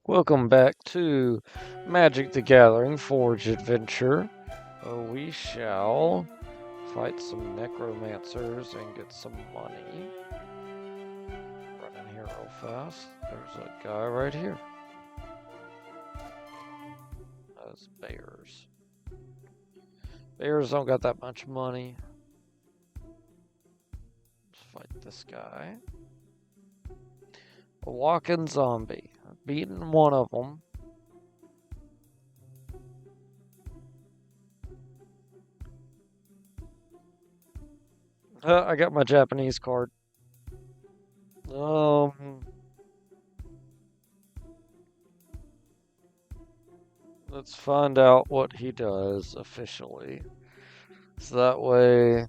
Welcome back to Magic the Gathering Forge Adventure. We shall fight some necromancers and get some money. Running here real fast. There's a guy right here. Those bears. Bears don't got that much money. Let's fight this guy. A walking zombie. I've beaten one of them. I got my Japanese card. Let's find out what he does officially. So that way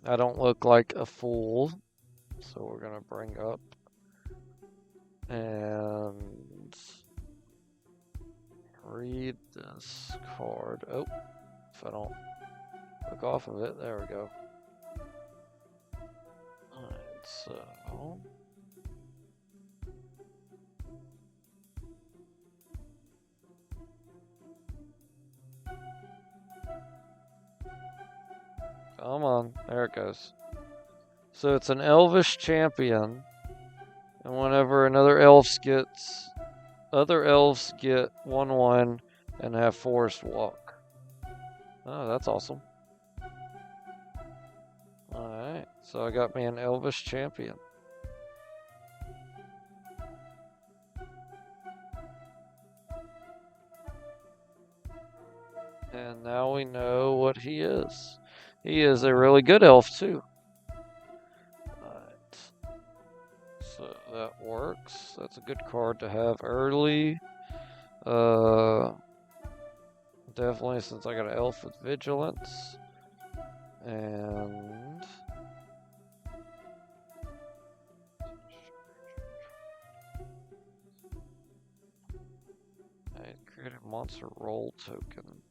I don't look like a fool. So we're gonna bring up and read this card. Oh, if I don't click off of it, there we go. Alright, so come on, there it goes. So it's an elvish champion, and whenever other elves get 1/1 and have forest walk. Oh, that's awesome. Alright, so I got me an elvish champion. And now we know what he is. He is a really good elf too. Alright. So that works. That's a good card to have early. Definitely since I got an elf with vigilance. And I create a monster roll token.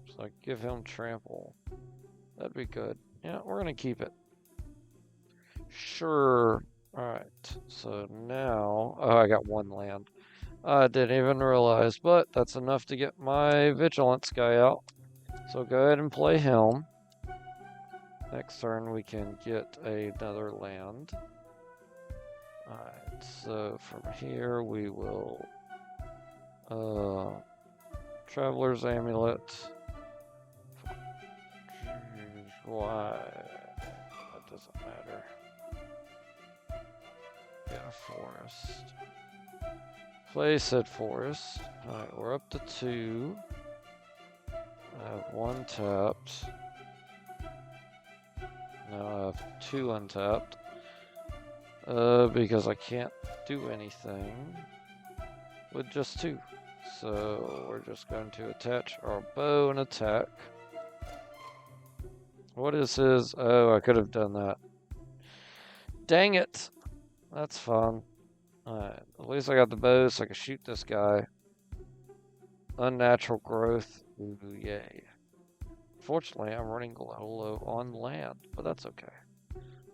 So I give him trample. That'd be good. Yeah, we're gonna keep it. Sure. Alright, so now... Oh, I got one land. I didn't even realize, but that's enough to get my vigilance guy out. So go ahead and play him. Next turn we can get another land. Alright, so from here we will... Traveler's Amulet. Why? That doesn't matter. Get a forest. Play said forest. Alright, we're up to 2. I have 1 tapped. Now I have 2 untapped. Because I can't do anything with just 2. So we're just going to attach our bow and attack. What is his? Oh, I could have done that. Dang it! That's fun. Alright, at least I got the bow so I can shoot this guy. Unnatural growth. Ooh, yay. Fortunately, I'm running low on land, but that's okay.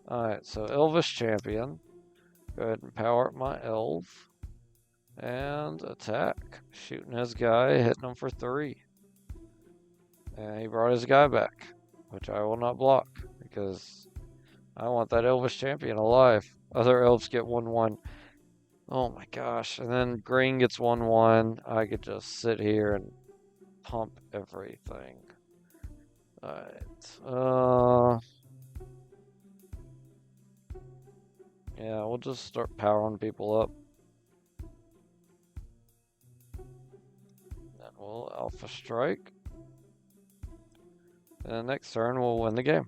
Alright, so Elvish Champion. Go ahead and power up my elf. And attack. Shooting his guy, hitting him for 3. And he brought his guy back, which I will not block because I want that Elvish Champion alive. Other elves get 1/1. Oh my gosh. And then green gets 1/1. I could just sit here and pump everything. Alright. Yeah, we'll just start powering people up. Then we'll Alpha Strike. And next turn we'll win the game.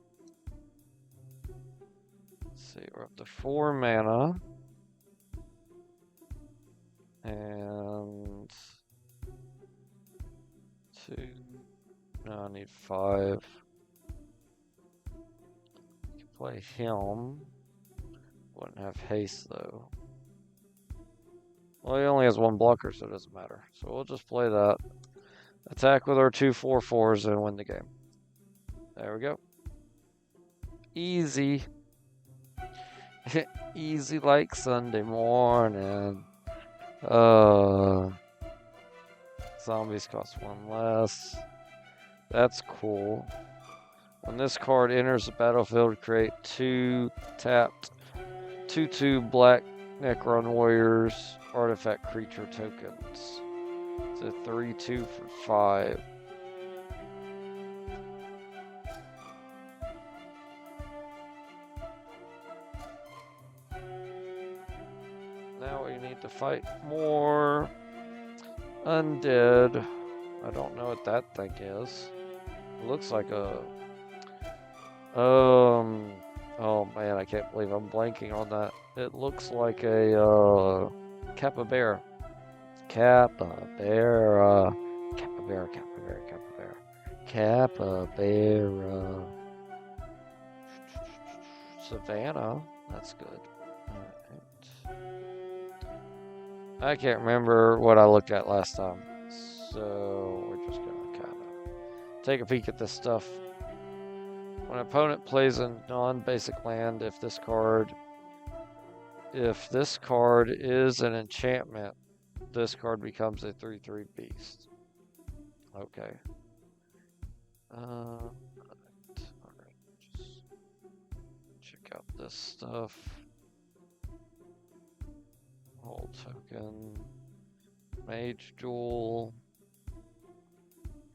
Let's see, we're up to 4 mana. And 2. No, I need 5. I can play him. Wouldn't have haste though. Well, he only has 1 blocker, so it doesn't matter. So we'll just play that. Attack with our 2 4/4s and win the game. There we go. Easy. Easy like Sunday morning. Zombies cost one less. That's cool. When this card enters the battlefield, create 2 tapped 2/2 black Necron Warriors artifact creature tokens. It's a 3/2 for 5. Now we need to fight more undead. I don't know what that thing is. It looks like a oh man, I can't believe I'm blanking on that. It looks like a capybara. Capybara. Capybara, capybara, capybara. Capybara. Savannah. That's good. Alright. I can't remember what I looked at last time. So we're just gonna kinda take a peek at this stuff. When an opponent plays a non-basic land, if this card is an enchantment, this card becomes a 3/3 beast. Okay. Alright. Just check out this stuff. Whole token. Mage Duel.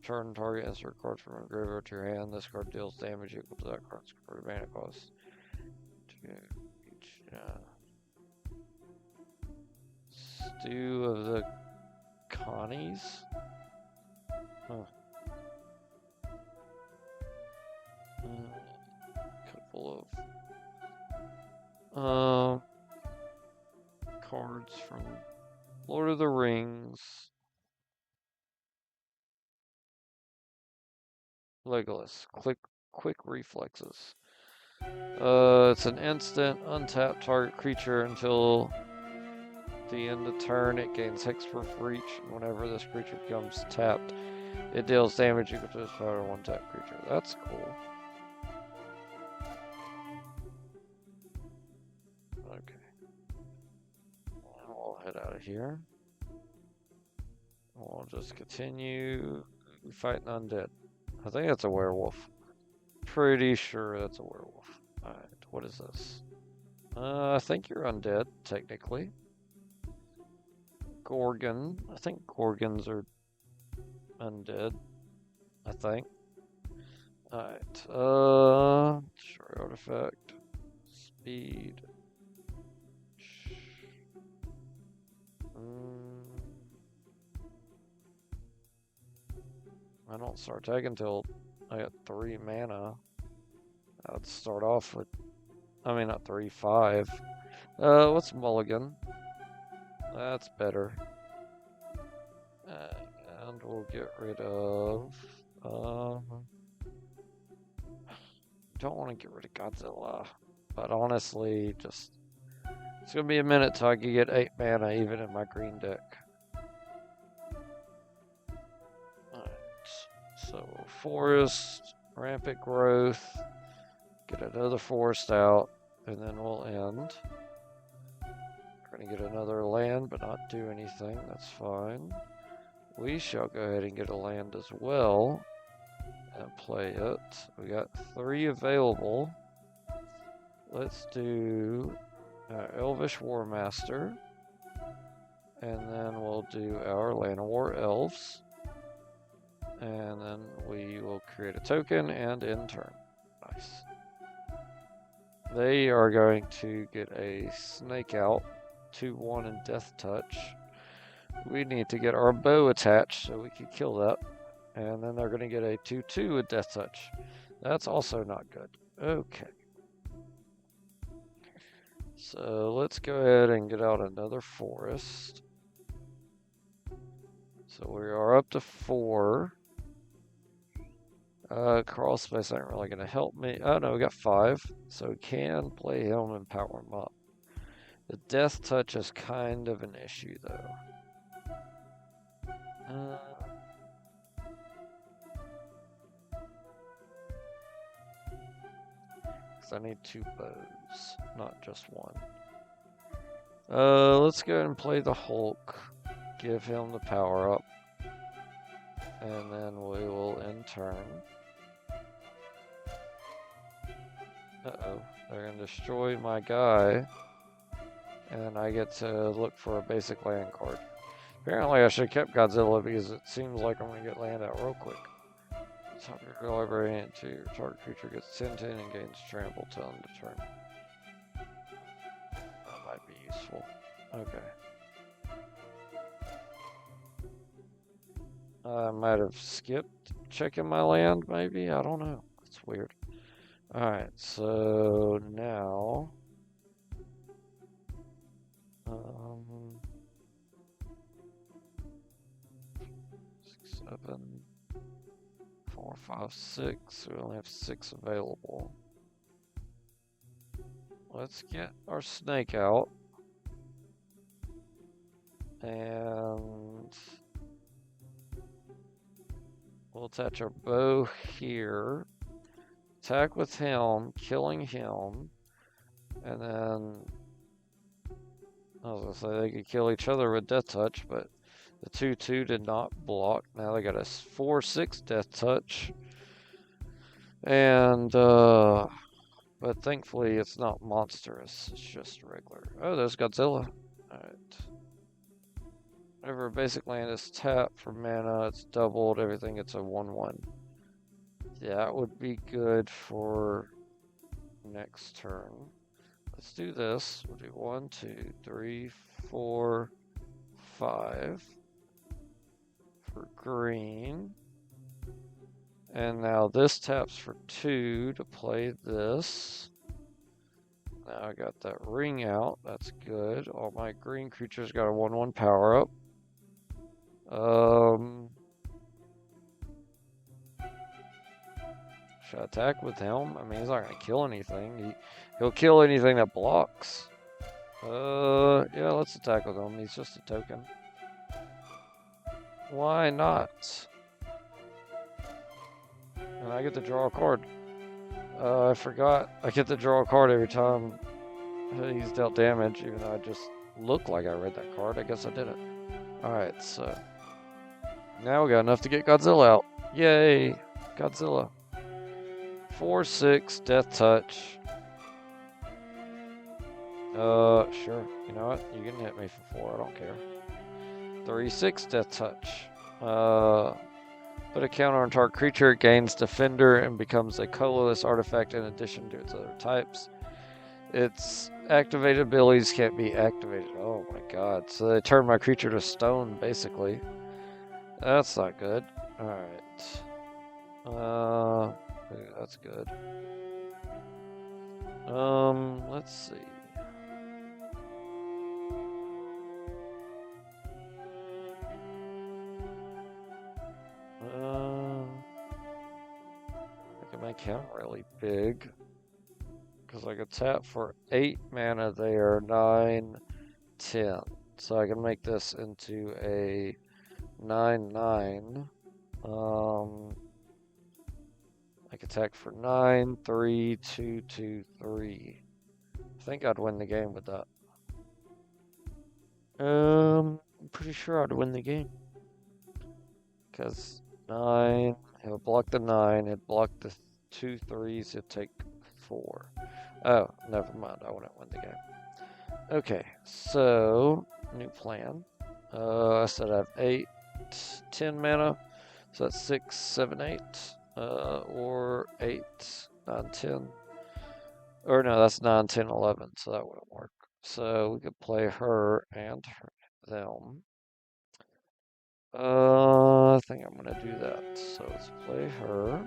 Turn target insert card from a graveyard to your hand. This card deals damage equal to that card's card mana cost. To each Stew of the Connies. Huh. Couple of cards from Lord of the Rings. Legolas. Quick reflexes. It's an instant untap target creature until the end of turn. It gains hexproof reach. Whenever this creature becomes tapped, it deals damage equal to its power one tap creature. That's cool. Okay. I'll head out of here. We'll just continue fighting undead. I think that's a werewolf. Pretty sure that's a werewolf. Alright, what is this? I think you're undead, technically. Gorgon. I think Gorgons are undead. I think. Alright. Destroy artifact. Speed. I don't start tagging until I got 3 mana. I'd start off with, I mean, not 3, 5. What's Mulligan? That's better. And we'll get rid of, don't want to get rid of Godzilla, but honestly, just, it's going to be a minute till I can get 8 mana even in my green deck. So, forest, rampant growth, get another forest out, and then we'll end. We're going to get another land, but not do anything. That's fine. We shall go ahead and get a land as well and play it. We got 3 available. Let's do Elvish War Master, and then we'll do our Land of War Elves. And then we will create a token and end turn. Nice. They are going to get a snake out, 2/1 and death touch. We need to get our bow attached so we can kill that. And then they're going to get a 2/2 with death touch. That's also not good. Okay. So let's go ahead and get out another forest. So we are up to 4. Crawl space ain't really going to help me. Oh no, we got 5. So we can play him and power him up. The death touch is kind of an issue though. Because I need 2 bows, not just 1. Let's go ahead and play the Hulk. Give him the power up. And then we will in turn. Uh-oh. They're going to destroy my guy. And I get to look for a basic land card. Apparently I should have kept Godzilla because it seems like I'm going to get land out real quick. Top your library into your target creature gets 10/10 and gains trample till end of turn. That might be useful. Okay. I might have skipped checking my land, maybe? I don't know. It's weird. Alright, so now... 6, 7, 4, 5, 6. We only have 6 available. Let's get our snake out. And we'll attach our bow here. Attack with him, killing him. And then I was gonna say they could kill each other with Death Touch, but the 2/2 did not block. Now they got a 4/6 Death Touch. And but thankfully it's not monstrous, it's just regular. Oh, there's Godzilla. Alright. Whenever a basic land is tapped for mana, it's doubled, everything gets a 1/1. Yeah, that would be good for next turn. Let's do this. We'll do 1, 2, 3, 4, 5 for green. And now this taps for 2 to play this. Now I got that ring out. That's good. All my green creatures got a 1/1 power up. Should I attack with him? I mean, he's not going to kill anything. He'll kill anything that blocks. Yeah, let's attack with him. He's just a token. Why not? And I get to draw a card. I forgot. I get to draw a card every time he's dealt damage, even though I just looked like I read that card. I guess I didn't. Alright, so now we got enough to get Godzilla out. Yay! Godzilla. 4/6 Death Touch. Sure. You know what? You can hit me for 4. I don't care. 3/6 Death Touch. Put a counter on target creature, gains Defender, and becomes a colorless artifact in addition to its other types. Its activated abilities can't be activated. Oh my god. So they turn my creature to stone, basically. That's not good. Alright. That's good. Let's see. I can make him really big. Because I could tap for 8 mana there, 9, 10. So I can make this into a 9/9. I could attack for 9, 3, 2, 2, 3. I think I'd win the game with that. I'm pretty sure I'd win the game. Because 9, he'll block the 9, it'd block the 2 3s, it'd take 4. Oh, never mind, I wouldn't win the game. Okay, so, new plan. I said I have 8, 10 mana, so that's 6, 7, 8, or 8, 9, 10. Or no, that's 9, 10, 11, so that wouldn't work. So we could play her and them. I think I'm gonna do that. So let's play her.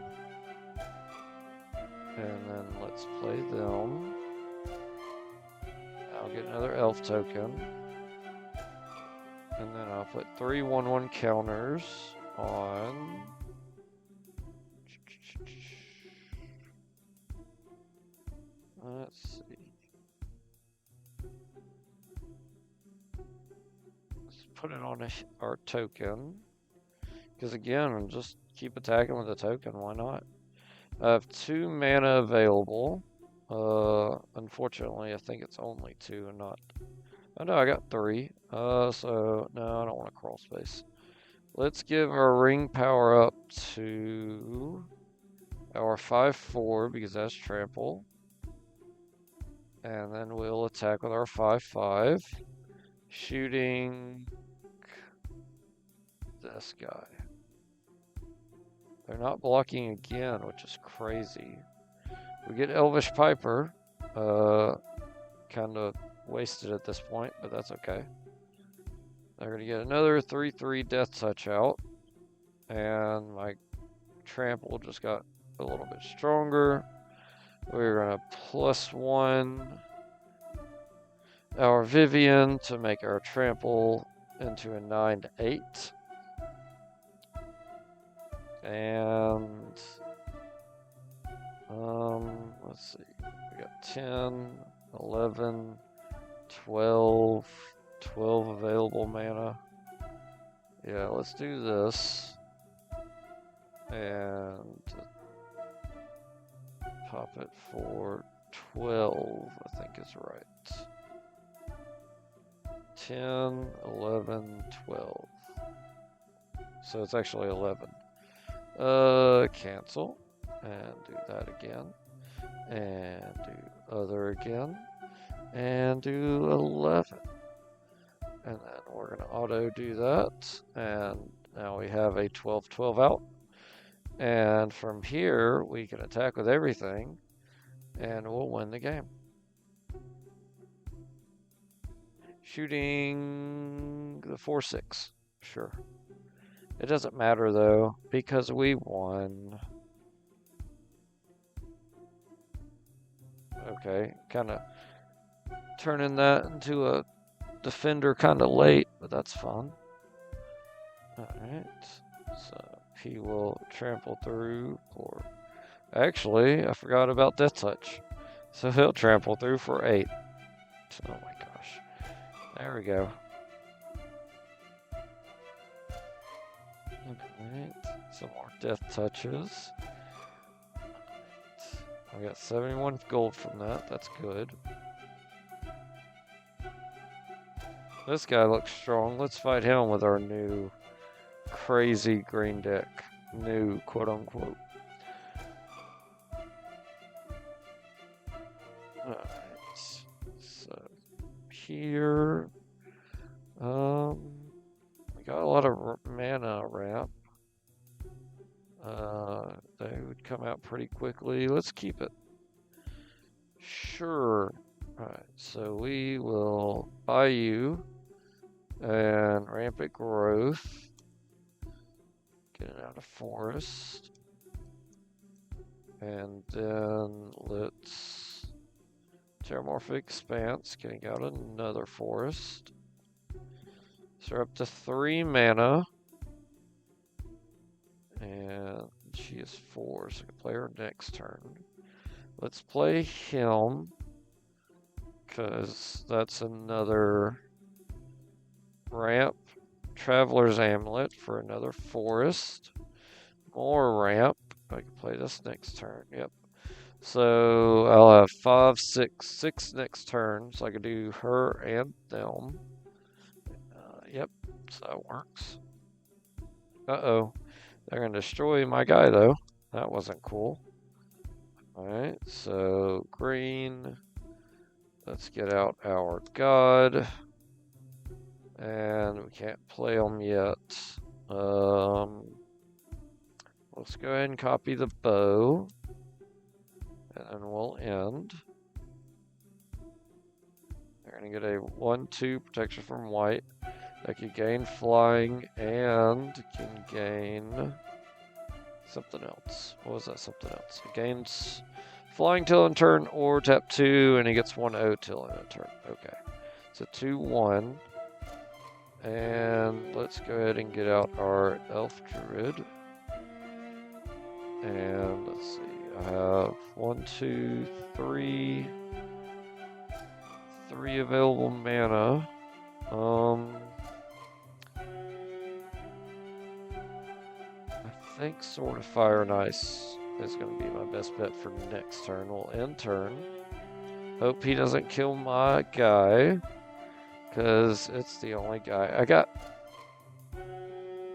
And then let's play them. I'll get another elf token. And then I'll put 3 1/1 counters on. Let's see. Let's put it on our token. Because again, just keep attacking with the token. Why not? I have 2 mana available. Unfortunately, I think it's only 2 and not... Oh no, I got 3. So no, I don't want a crawl space. Let's give our ring power up to our 5/4 because that's trample. And then we'll attack with our 5/5. Shooting this guy. They're not blocking again, which is crazy. We get Elvish Piper. Kind of wasted at this point, but that's okay. They're going to get another 3/3 Death Touch out. And my trample just got a little bit stronger. We're going to +1 our Vivian to make our trample into a 9/8. And let's see. We got 10, 11, 12 available mana. Yeah, let's do this. And pop it for 12, I think is right. 10, 11, 12. So it's actually 11. Cancel. And do that again. And do other again. And do 11. And then we're going to auto do that. And now we have a 12/12 out. And from here, we can attack with everything. And we'll win the game. Shooting the 4/6. Sure. It doesn't matter though, because we won. Okay, kind of turning that into a defender kind of late, but that's fun. Alright, so he will trample through for... Actually, I forgot about Death Touch. So he'll trample through for 8. Oh my gosh. There we go. Alright, some more Death Touches. I got 71 gold from that, that's good. This guy looks strong. Let's fight him with our new crazy green deck. New, quote unquote. Alright, so here, we got a lot of mana ramp. They would come out pretty quickly. Let's keep it. Sure. Alright, so we will buy you and rampant growth. Get it out of forest. And then let's Terramorphic Expanse, getting out another forest. So we're up to 3 mana. And she is 4, so I can play her next turn. Let's play him, because that's another ramp. Traveler's Amulet for another forest. More ramp. I can play this next turn. Yep. So I'll have 5, 6 next turn. So I can do her and them. Yep. So that works. Uh-oh. They're going to destroy my guy, though. That wasn't cool. Alright, so green. Let's get out our god. And we can't play them yet. Let's go ahead and copy the bow. And then we'll end. They're going to get a 1/2 protection from white. They can gain flying and can gain something else. What was that something else? It gains flying till in turn or tap 2 and he gets 1/0 till in a turn. Okay. So 2/1. And let's go ahead and get out our Elf Druid. And let's see. I have 1, 2, 3 available mana. I think Sword of Fire and Ice is going to be my best bet for next turn. We'll end turn. Hope he doesn't kill my guy. because it's the only guy I got.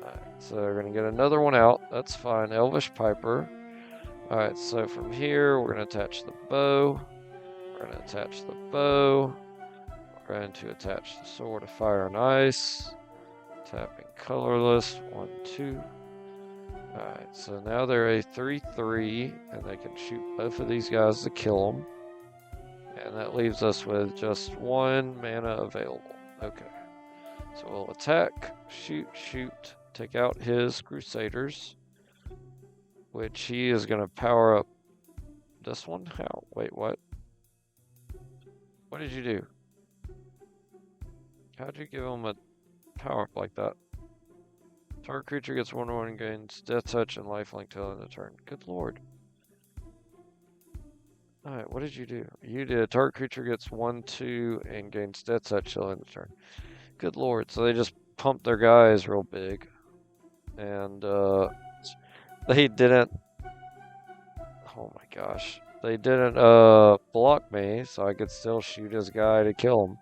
Alright, so we're going to get another one out. That's fine. Elvish Piper. Alright, so from here, we're going to attach the bow. We're going to attach the bow. We're going to attach the Sword of Fire and Ice. Tapping colorless. 1, 2. Alright, so now they're a 3/3, and they can shoot both of these guys to kill them. And that leaves us with just 1 mana available. Okay. So we'll attack, shoot, shoot, take out his Crusaders, which he is going to power up this one. How? Wait, what? What did you do? How'd you give him a power up like that? Target creature gets 1/1 and gains Death Touch and Lifelink till end of turn. Good lord. Alright, what did you do? You did. Target creature gets 1/2 and gains Death Touch till end of turn. Good lord. So they just pumped their guys real big. And they didn't. Oh my gosh. They didn't block me, so I could still shoot his guy to kill him.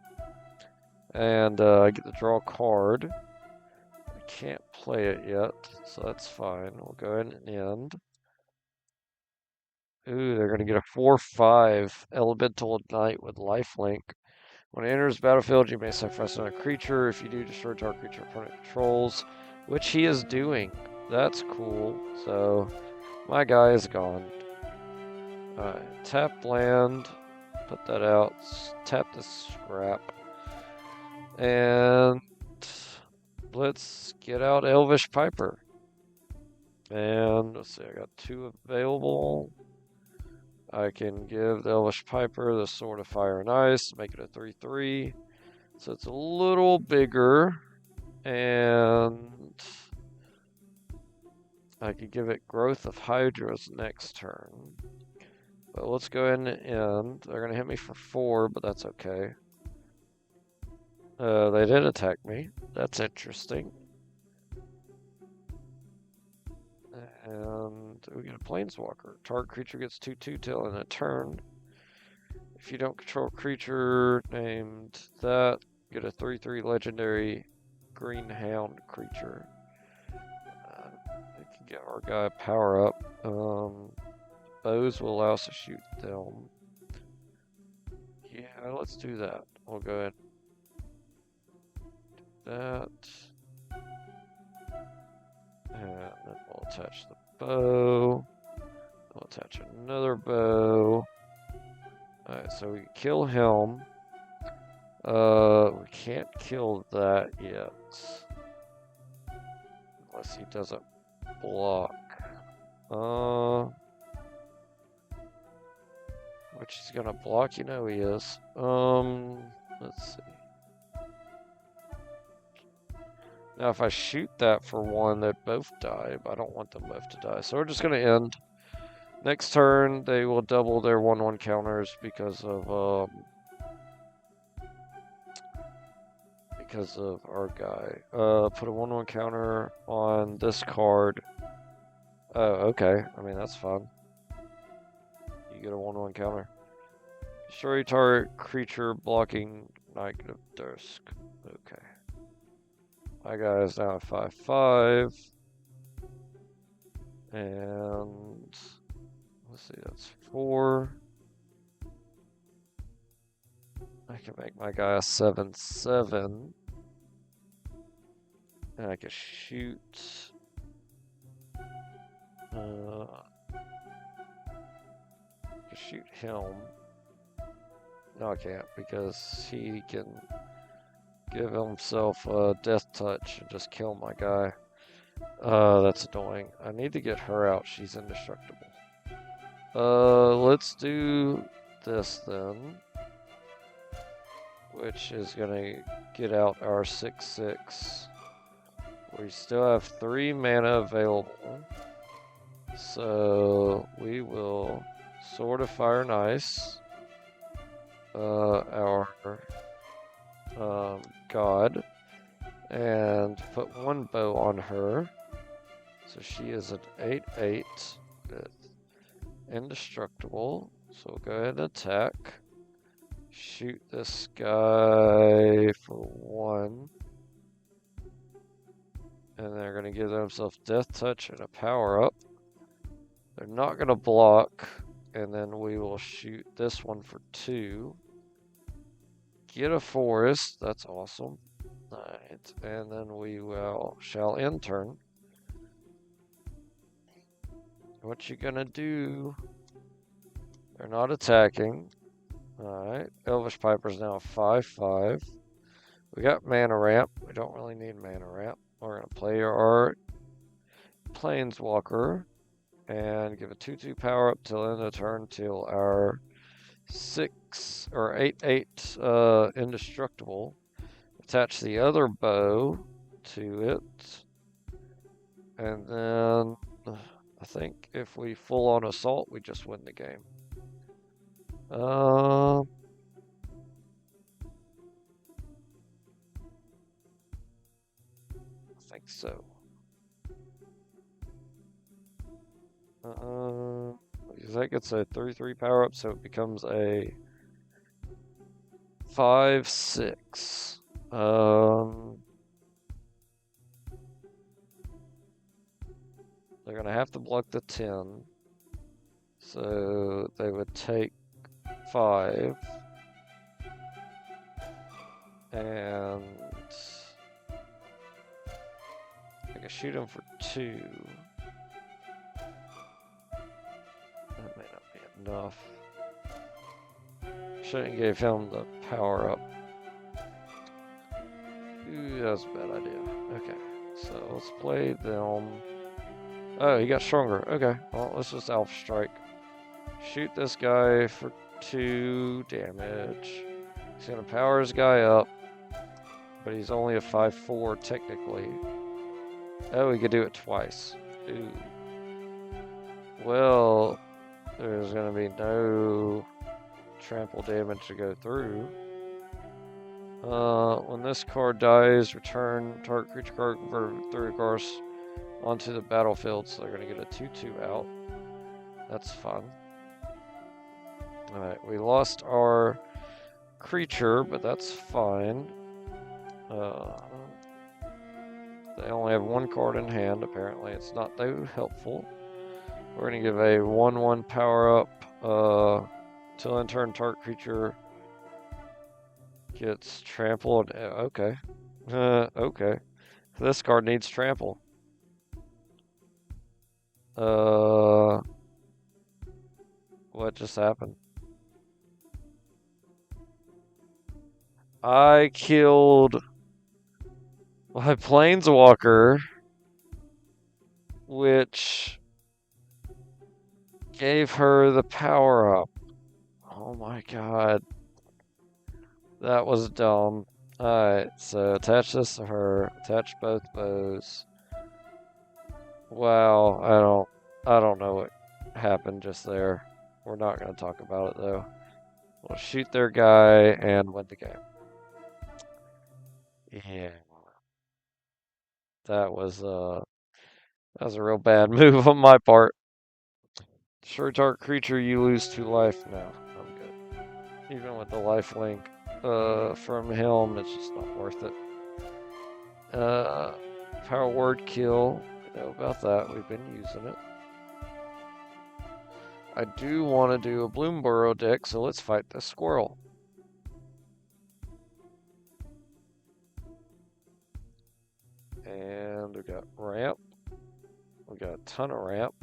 And I get to draw a card. I can't play it yet, so that's fine. We'll go ahead and end. Ooh, they're going to get a 4/5 Elemental Knight with lifelink. When it enters the battlefield, you may sacrifice another creature. If you do, destroy target creature opponent controls, which he is doing. That's cool. So, my guy is gone. Alright, tap land. Put that out. Tap the scrap. And let's get out Elvish Piper. And let's see, I got 2 available. I can give the Elvish Piper the Sword of Fire and Ice, make it a 3/3. So it's a little bigger. And I could give it Growth of Hydras next turn. But let's go ahead and end. They're going to hit me for 4, but that's okay. They did attack me. That's interesting. And we get a Planeswalker. Target creature gets 2/2 till in a turn. If you don't control a creature named that, get a 3/3 legendary green hound creature. We can get our guy power up. Bows will allow us to shoot them. Yeah, let's do that. We'll go ahead. That. And then we'll attach the bow. We'll attach another bow. Alright, so we can kill him. We can't kill that yet. Unless he doesn't block. Which he's gonna block, you know he is. Let's see. Now, if I shoot that for 1, they both die, but I don't want them both to die. So we're just going to end. Next turn, they will double their 1/1 counters because of our guy. Put a 1/1 counter on this card. Oh, okay. I mean, that's fun. You get a 1/1 counter. Destroy target creature blocking Knight of Dusk. Okay. My guy is now at 5/5. And let's see, that's 4. I can make my guy a 7/7. And I can shoot. I can shoot him. No, I can't because he can give himself a death touch and just kill my guy. That's annoying. I need to get her out. She's indestructible. Let's do this then. Which is gonna get out our 6/6. We still have 3 mana available. So we will Sword of Fire and Ice. Our god, and put 1 bow on her. So she is an 8/8 with indestructible. So we'll go ahead and attack. Shoot this guy for 1. And they're going to give themselves Death Touch and a power-up. They're not going to block. And then we will shoot this one for 2. Get a forest. That's awesome. Alright. And then we shall end turn. What you gonna do? They're not attacking. Alright. Elvish Piper's now a 5/5. We got mana ramp. We don't really need mana ramp. We're gonna play our Planeswalker and give a 2/2 power up till end of turn till our 6 or 8/8 indestructible. Attach the other bow to it. And then I think if we full on assault, we just win the game. I think so. Because that gets a 3/3 power up, so it becomes a 5/6. They're gonna have to block the 10, so they would take 5, and I can shoot him for 2. That may not be enough. Shouldn't give him the power up. Ooh, that was a bad idea. Okay, so let's play them. Oh, he got stronger. Okay, well, let's just Alpha Strike. Shoot this guy for 2 damage. He's gonna power his guy up, but he's only a 5/4 technically. Oh, he could do it twice. Ooh. Well, there's gonna be no trample damage to go through. When this card dies, return target creature card converted through course onto the battlefield, so they're gonna get a 2/2 out. That's fun. Alright, we lost our creature, but that's fine. They only have 1 card in hand, apparently. It's not too helpful. We're going to give a 1/1 power up till end turn target creature gets trampled. Okay. Okay. This card needs trample. What just happened? I killed my Planeswalker, which gave her the power up. Oh my god. That was dumb. Alright, so attach this to her. Attach both bows. Wow, I don't know what happened just there. We're not going to talk about it though. We'll shoot their guy and win the game. Yeah. That was a real bad move on my part. Sure, target creature, you lose 2 life. No, I'm good. Even with the life link from him, it's just not worth it. Power word kill. I know about that. We've been using it. I do want to do a Bloomburrow deck, so let's fight the squirrel. And we got ramp. We got a ton of ramp.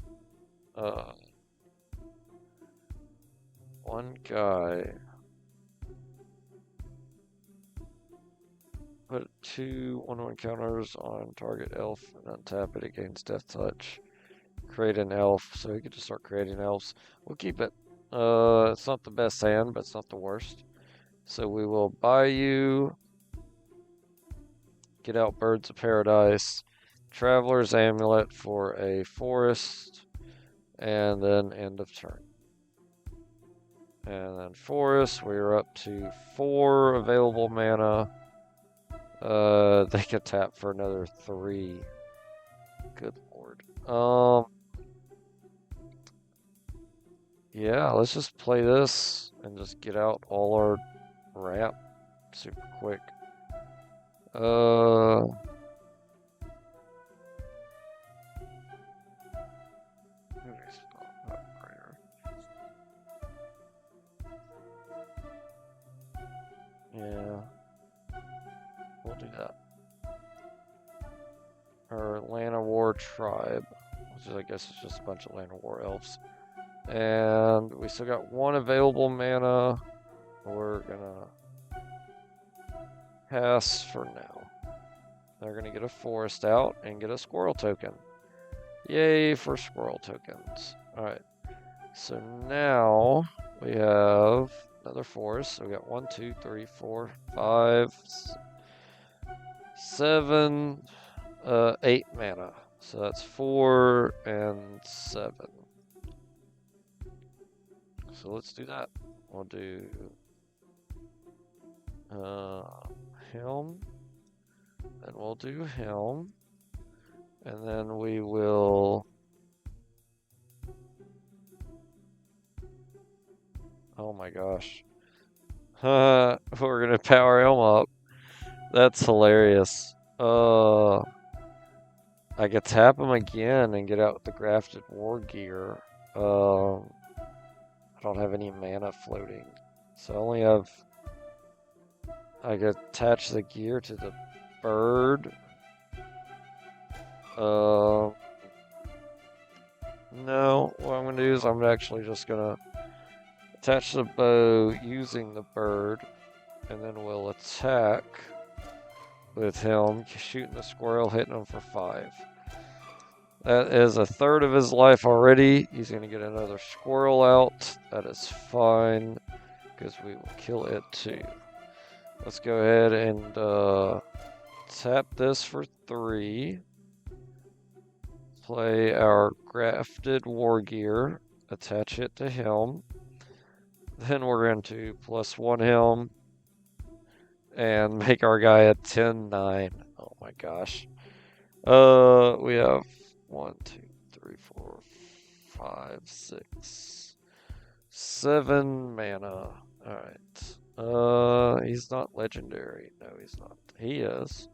One guy. Put 2 1/1 counters on target elf and untap it against Death Touch. Create an elf, so he could just start creating elves. We'll keep it. It's not the best hand, but it's not the worst. So we will buy you. Get out Birds of Paradise. Traveler's Amulet for a forest. And then end of turn. And then forest, we're up to 4 available mana. They could tap for another 3. Good lord. Yeah, let's just play this and just get out all our ramp super quick. Yeah, we'll do that. Our Atlanta War tribe, which is, I guess, is just a bunch of Atlanta War elves. And we still got one available mana. We're gonna pass for now. They're gonna get a forest out and get a squirrel token. Yay for squirrel tokens. Alright. So now we have another forest. So we got 1, 2, 3, 4, 5, 7, 8 mana. So that's 4 and 7. So let's do that. We'll do Helm, and we'll do Helm, and then we will, oh my gosh, we're gonna power Helm up. That's hilarious. I could tap him again and get out the grafted war gear. I don't have any mana floating, so I only have. I could attach the gear to the bird. No, what I'm gonna do is I'm actually just gonna attach the bow using the bird, and then we'll attack with him, shooting the squirrel, hitting him for 5. That is a third of his life already. He's going to get another squirrel out. That is fine, because we will kill it too. Let's go ahead and tap this for 3. Play our grafted war gear. Attach it to Helm. Then we're going to +1 Helm and make our guy a 10-9. Oh my gosh. We have 1, 2, 3, 4, 5, 6, 7 mana. Alright. He's not legendary. No, he's not. He is.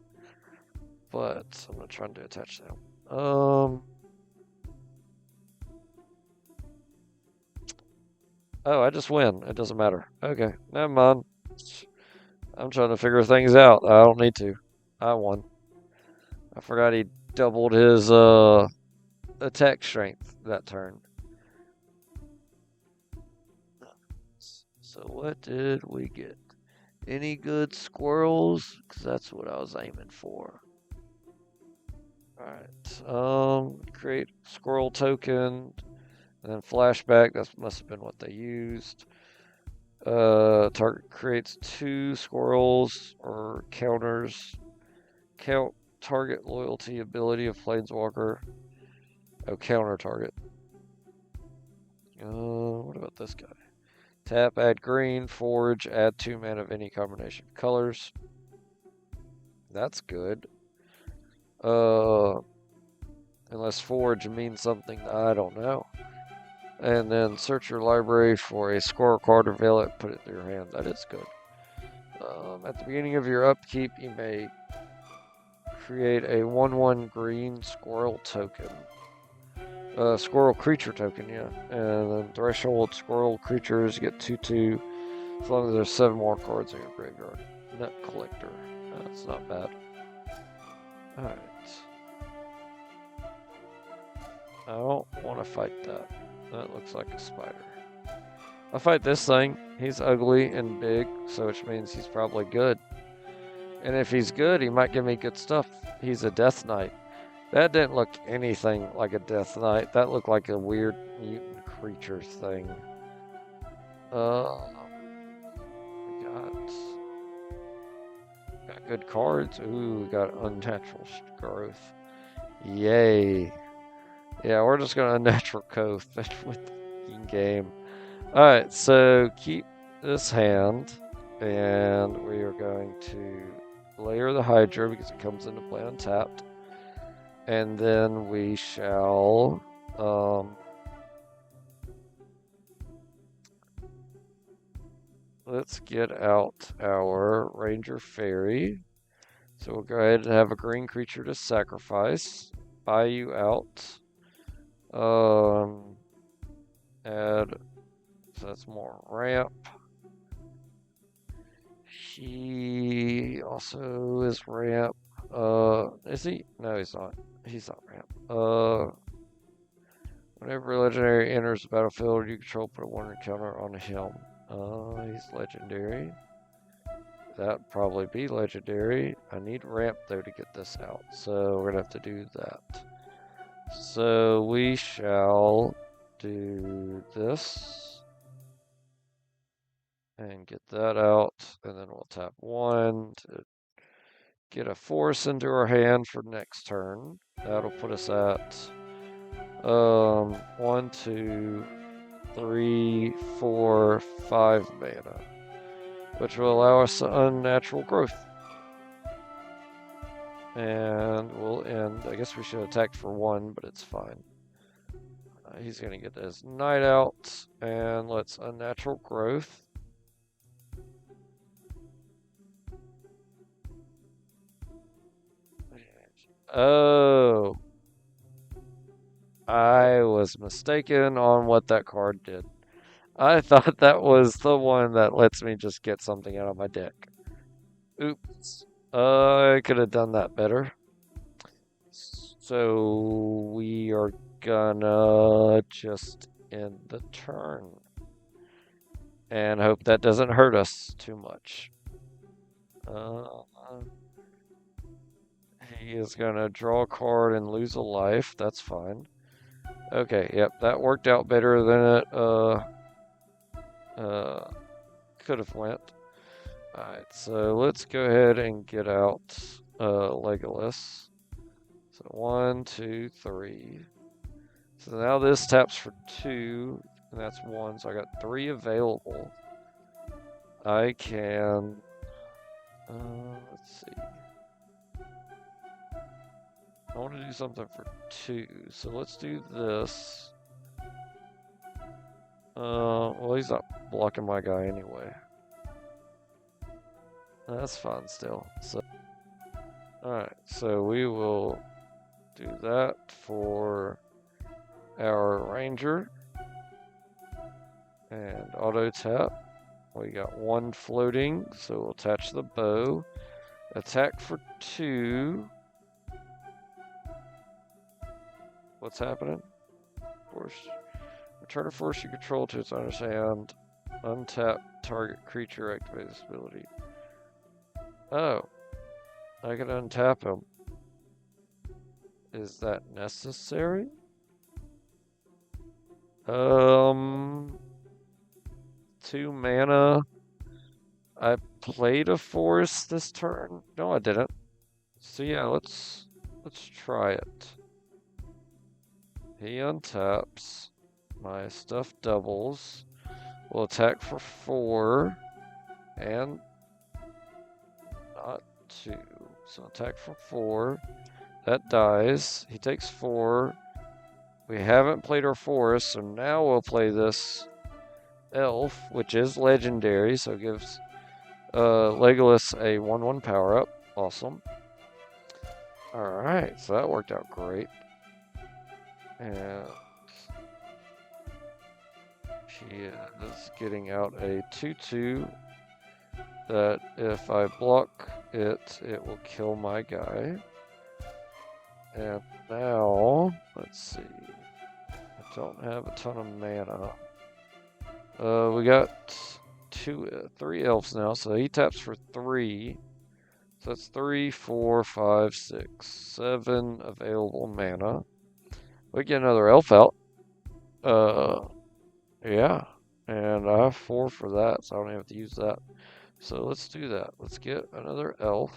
But I'm gonna try and do attach to him. Oh, I just win. It doesn't matter. Okay, never mind. I'm trying to figure things out. I don't need to. I won. I forgot he doubled his attack strength that turn. So what did we get? Any good squirrels? Because that's what I was aiming for. Alright. Create squirrel token. And then flashback. That must have been what they used. Target creates 2 squirrels or counters. Count target loyalty ability of Planeswalker. Oh, counter target. What about this guy? Tap, add green, forge, add 2 mana of any combination of colors. That's good. Unless forge means something I don't know. And then search your library for a squirrel card, reveal it, put it in your hand. That is good. At the beginning of your upkeep, you may create a 1/1 green squirrel token. Squirrel creature token, yeah. And then threshold squirrel creatures get 2/2 as long as there's 7 more cards in your graveyard. Nut collector. That's not bad. Alright. I don't want to fight that. That looks like a spider. I'll fight this thing. He's ugly and big, so which means he's probably good. And if he's good, he might give me good stuff. He's a Death Knight. That didn't look anything like a Death Knight. That looked like a weird mutant creature thing. We got good cards. Ooh, we got unnatural growth. Yay. Yeah, we're just gonna unnatural growth with the game. Alright, so keep this hand, and we are going to layer the Hydra because it comes into play untapped. And then we shall let's get out our Ranger Fairy. So we'll go ahead and have a green creature to sacrifice. Buy you out. Add, so that's more ramp. He also is ramp. Is he? No, he's not. He's not ramp. Whenever a legendary enters the battlefield, you control, put a 1 counter on him. He's legendary. That'd probably be legendary. I need ramp though to get this out, so we're gonna have to do that. So we shall do this and get that out, and then we'll tap 1 to get a force into our hand for next turn. That'll put us at 1, 2, 3, 4, 5 mana, which will allow us unnatural growth. And we'll end. I guess we should have attacked for 1, but it's fine. He's going to get his Night out, and let's unnatural growth. Oh. I was mistaken on what that card did. I thought that was the one that lets me just get something out of my deck. Oops. I could have done that better. So we are gonna just end the turn and hope that doesn't hurt us too much. He is gonna draw a card and lose a life. That's fine. Okay, yep, that worked out better than it could have went. Alright, so let's go ahead and get out Legolas. So 1, 2, 3. So now this taps for 2, and that's 1, so I got 3 available. I can, let's see. I want to do something for 2, so let's do this. Well, he's not blocking my guy anyway. That's fine still. So, alright, so we will do that for our Ranger. And auto tap. We got 1 floating, so we'll attach the bow. Attack for 2. What's happening? Force. Return a force you control to its owner's hand. Untap target creature, activate this ability. Oh. I can untap him. Is that necessary? 2 mana. I played a forest this turn. No, I didn't. So yeah, let's try it. He untaps. My stuff doubles. We'll attack for 4. And not 2. So attack for 4. That dies. He takes 4. We haven't played our forest, so now we'll play this elf, which is legendary, so it gives Legolas a 1/1 power up. Awesome. Alright, so that worked out great. And he is getting out a 2/2 that if I block it, it will kill my guy. And now, let's see. I don't have a ton of mana. We got 3 elves now, so he taps for 3. So that's 3, 4, 5, 6, 7 available mana. We get another elf out. Yeah. And I have 4 for that, so I don't have to use that. So let's do that. Let's get another elf.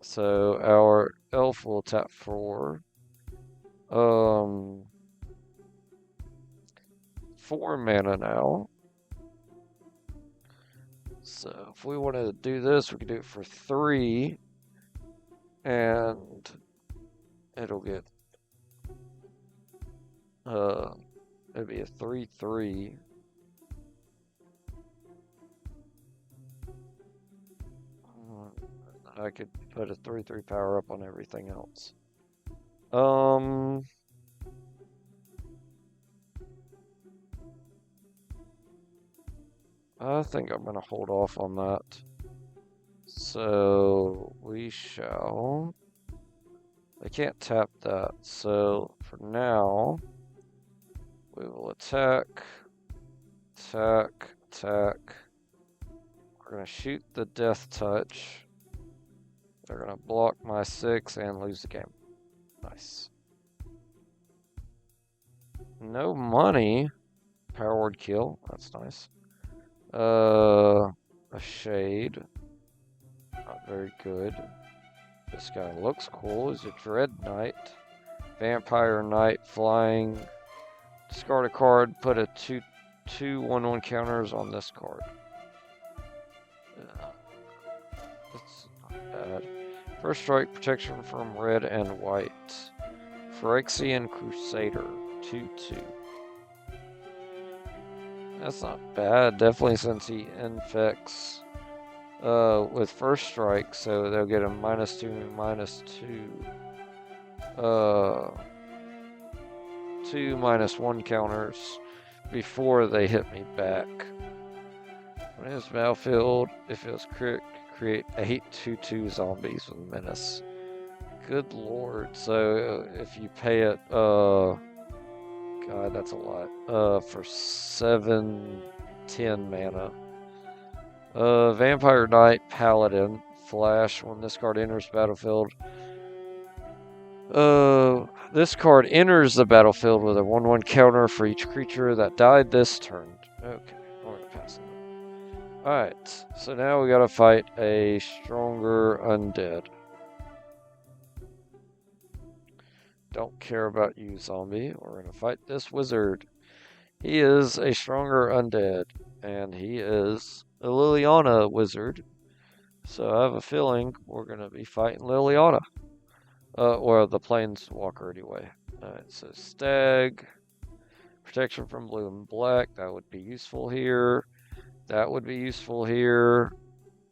So our elf will tap for 4 mana now. So if we wanted to do this, we could do it for 3. And it'll get it'd be a 3/3. I could put a 3/3 power up on everything else. I think I'm gonna hold off on that. So we shall. They can't tap that. So for now, we will attack, attack, attack. We're gonna shoot the death touch. They're gonna block my 6 and lose the game. Nice. No money. Power word kill. That's nice. A shade. Not very good. This guy looks cool. He's a Dread Knight. Vampire Knight flying. Discard a card. Put a 2/1/1 counters on this card. That's not bad. First strike protection from red and white. Phyrexian Crusader. 2/2. That's not bad. Definitely since he infects with first strike, so they'll get a -2, -2. 2 -1 counters before they hit me back. When it is battlefield, if it was create 8 2/2 zombies with menace. Good lord. So if you pay it, God, that's a lot. For 7/10 mana. Vampire Knight Paladin Flash. When this card enters battlefield, this card enters the battlefield with a 1/1 counter for each creature that died this turn. Okay, we're gonna pass it. Alright, so now we gotta fight a stronger undead. Don't care about you, zombie. We're gonna fight this wizard. He is a stronger undead, and he is a Liliana wizard. So I have a feeling we're gonna be fighting Liliana. Or the Planeswalker anyway. Alright, so Stag. Protection from blue and black. That would be useful here. That would be useful here.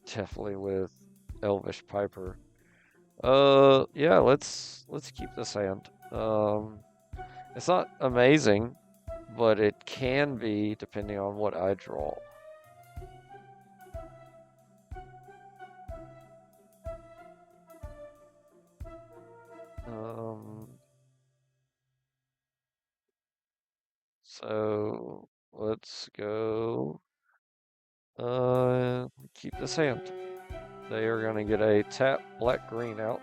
Definitely with Elvish Piper. Yeah, let's keep this hand. It's not amazing, but it can be depending on what I draw. So let's go. Keep this hand. They are gonna get a tap black green out.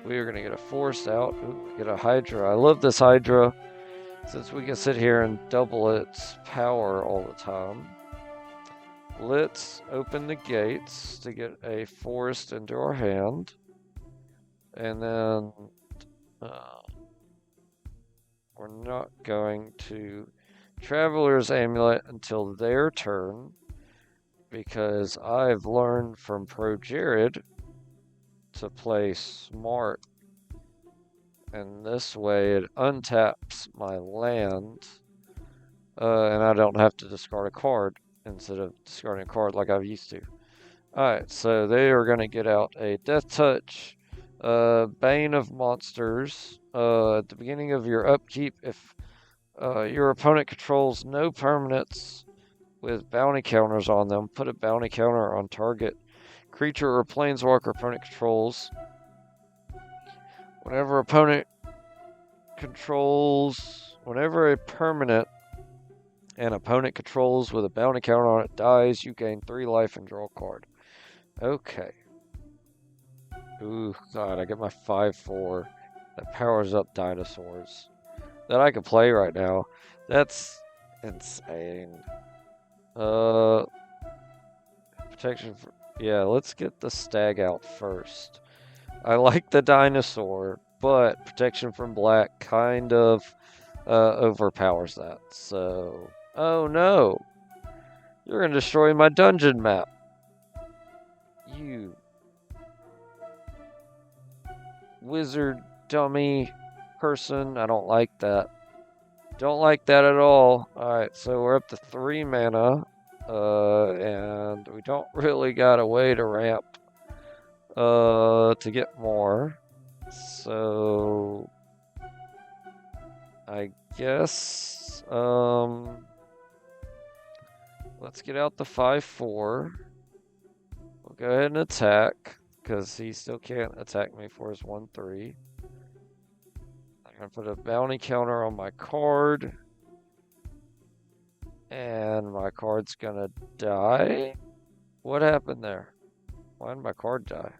We are gonna get a forest out. Ooh, get a Hydra. I love this Hydra since we can sit here and double its power all the time. Let's open the gates to get a forest into our hand. And then we're not going to Traveler's Amulet until their turn, because I've learned from Pro Jared to play smart, and this way it untaps my land, and I don't have to discard a card instead of discarding a card like I used to. Alright, so they are going to get out a Death Touch, Bane of Monsters. At the beginning of your upkeep, if your opponent controls no permanents with bounty counters on them, put a bounty counter on target creature or planeswalker opponent controls. Whenever a permanent an opponent controls with a bounty counter on it dies, you gain 3 life and draw a card. Okay. Ooh, God, I get my 5/4 that powers up dinosaurs that I can play right now. That's insane. Protection for, yeah, let's get the stag out first. I like the dinosaur, but protection from black kind of overpowers that. So, oh no, you're gonna destroy my dungeon map. You wizard dummy person, I don't like that. Don't like that at all. Alright, so we're up to 3 mana. And we don't really got a way to ramp to get more. So I guess let's get out the 5/4. We'll go ahead and attack because he still can't attack me for his 1/3. I'm gonna put a bounty counter on my card. And my card's gonna die? What happened there? Why did my card die?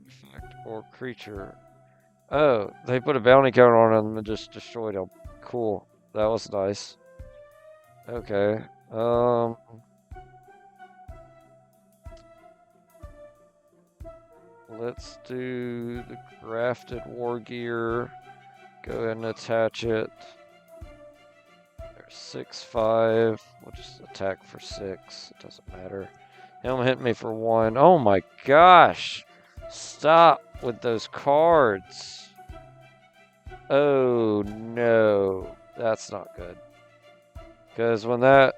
Effect or creature. Oh, they put a bounty counter on him and just destroyed him. Cool. That was nice. Okay. Let's do the crafted war gear. Go ahead and attach it. There's 6/5. We'll just attack for 6. It doesn't matter. He'll hit me for 1. Oh my gosh! Stop with those cards. Oh no. That's not good. Because when that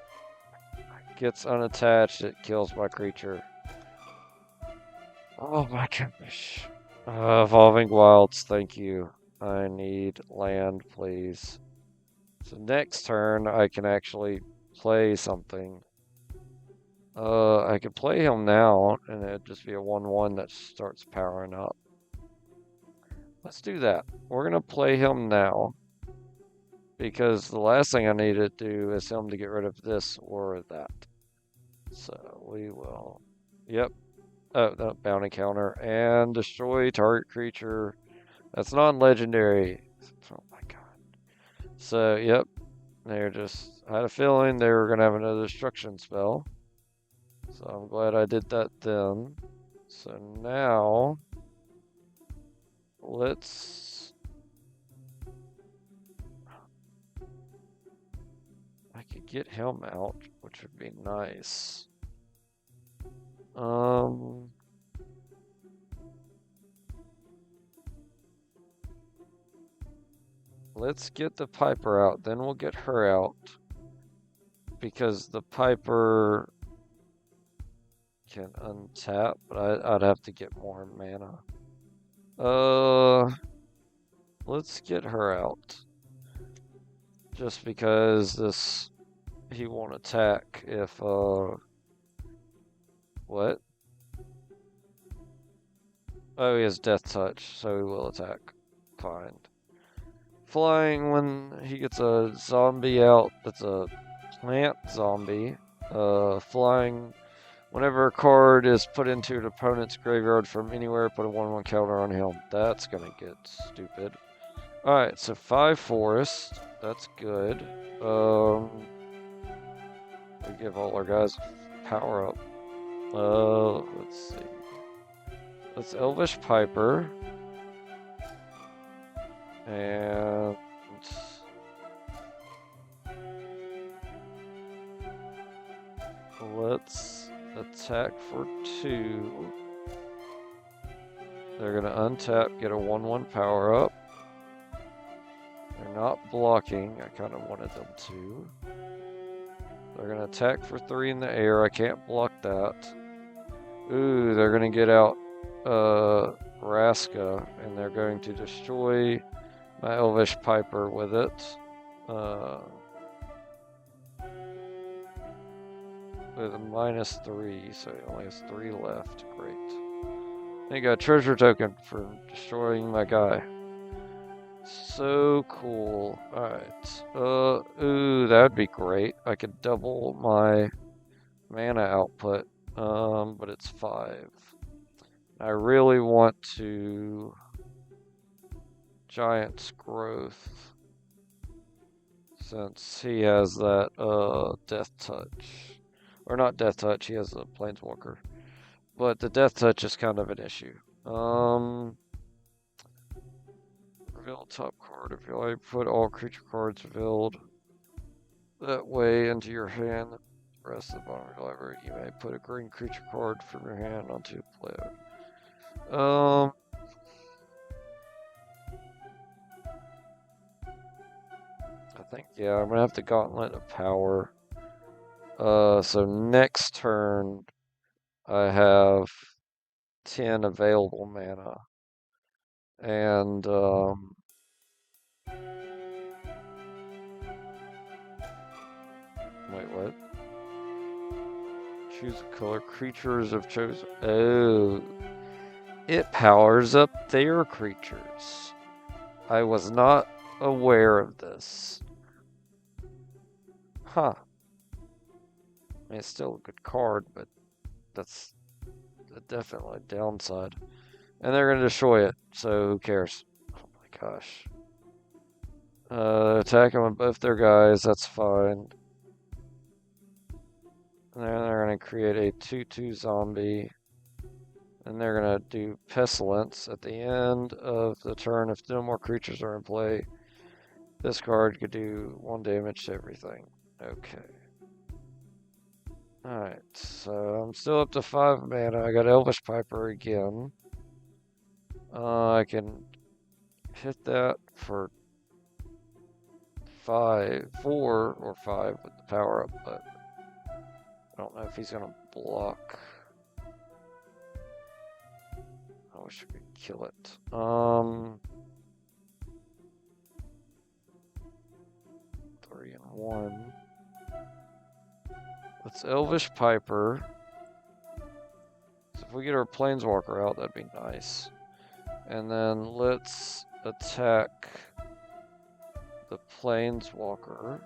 gets unattached, it kills my creature. Oh my goodness. Evolving Wilds, thank you. I need land, please. So next turn, I can actually play something. I could play him now, and it'd just be a 1/1 that starts powering up. Let's do that. We're going to play him now, because the last thing I need to do is him to get rid of this or that. So we will, yep. Oh, no, bounty counter, and destroy target creature. That's non-legendary. Oh my god. So, yep. They're just, I had a feeling they were going to have another destruction spell. So I'm glad I did that then. So now, let's, I could get him out, which would be nice. Let's get the Piper out, then we'll get her out. Because the Piper can untap, but I'd have to get more mana. Let's get her out. Just because this, he won't attack if, what? Oh, he has Death Touch, so he will attack. Fine. Flying when he gets a zombie out, that's a plant zombie. Flying whenever a card is put into an opponent's graveyard from anywhere, put a 1/1 counter on him. That's gonna get stupid. Alright, so 5 forest. That's good. We give all our guys power up. Let's see. Let's Elvish Piper. And let's attack for 2. They're gonna untap, get a 1/1 power up. They're not blocking. I kind of wanted them to. They're gonna attack for 3 in the air. I can't block that. Ooh, they're gonna get out Raska, and they're going to destroy my Elvish Piper with it. With a -3, so he only has 3 left. Great. I got a treasure token for destroying my guy. So cool. Alright. Ooh, that'd be great. I could double my mana output. But it's 5. I really want to Giant's Growth, since he has that Death Touch. Or not Death Touch, he has a Planeswalker. But the Death Touch is kind of an issue. Reveal top card. If you like, put all creature cards revealed that way into your hand. The rest of the bottom of your library, you may put a green creature card from your hand onto a player. I think, yeah, I'm gonna have to Gauntlet of Power. So next turn, I have 10 available mana. And, wait, what? Choose a color. Creatures have chosen. Oh, it powers up their creatures. I was not aware of this. Huh. I mean, it's still a good card, but that's definitely a downside. And they're going to destroy it, so who cares? Oh my gosh. Attack them with both their guys, that's fine. And then they're going to create a 2/2 zombie. And they're going to do Pestilence at the end of the turn if no more creatures are in play. This card could do 1 damage to everything. Okay. Alright, so I'm still up to 5 mana. I got Elvish Piper again. I can hit that for 4 or 5 with the power up, but I don't know if he's gonna block. I wish I could kill it. 3 and 1. Let's Elvish Piper. So if we get our Planeswalker out, that'd be nice. And then let's attack the Planeswalker.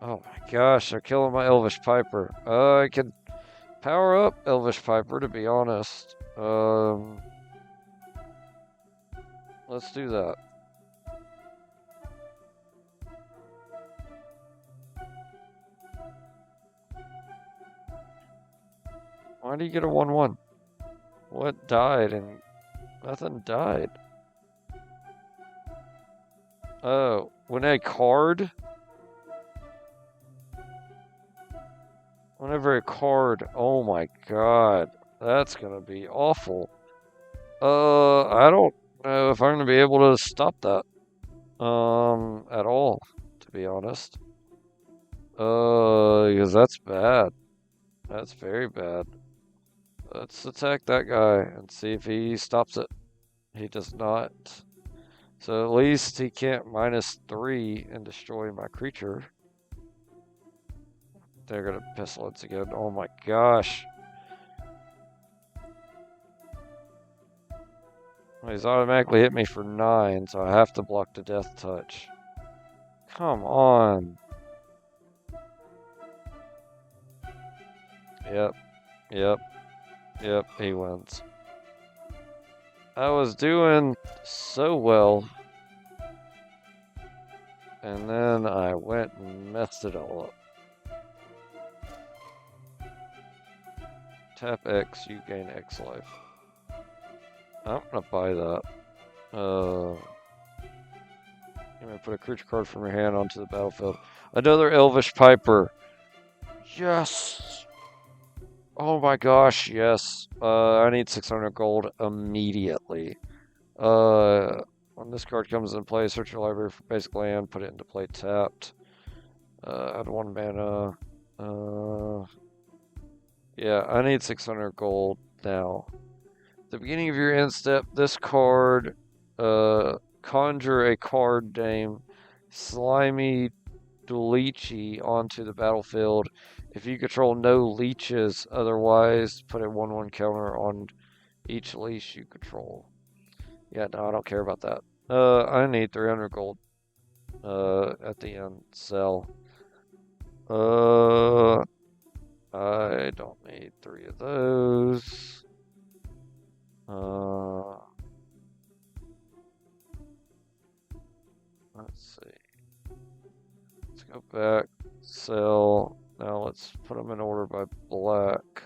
Oh my gosh, they're killing my Elvish Piper. I can power up Elvish Piper, to be honest. Let's do that. Why do you get a 1/1? What died? And nothing died. Oh, whenever a card, oh my god, that's gonna be awful. I don't know if I'm gonna be able to stop that, at all, to be honest. Because that's bad. That's very bad. Let's attack that guy and see if he stops it. He does not. So at least he can't -3 and destroy my creature. They're gonna Pestilence again. Oh my gosh. He's automatically hit me for 9, so I have to block the Death Touch. Come on. Yep. Yep, he wins. I was doing so well. And then I went and messed it all up. Tap X, you gain X life. I'm gonna buy that. You're gonna put a creature card from your hand onto the battlefield. Another Elvish Piper. Yes! Oh my gosh, yes. I need 600 gold immediately. When this card comes into play, search your library for basic land, put it into play tapped. Add 1 mana. Yeah, I need 600 gold now. At the beginning of your end step, this card, conjure a card named Slimy Dolichi onto the battlefield. If you control no leeches, otherwise put a 1/1 counter on each leash you control. Yeah, no, I don't care about that. I need 300 gold. At the end, sell. I don't need 3 of those. Let's see. Let's go back, sell. Now let's put them in order by black.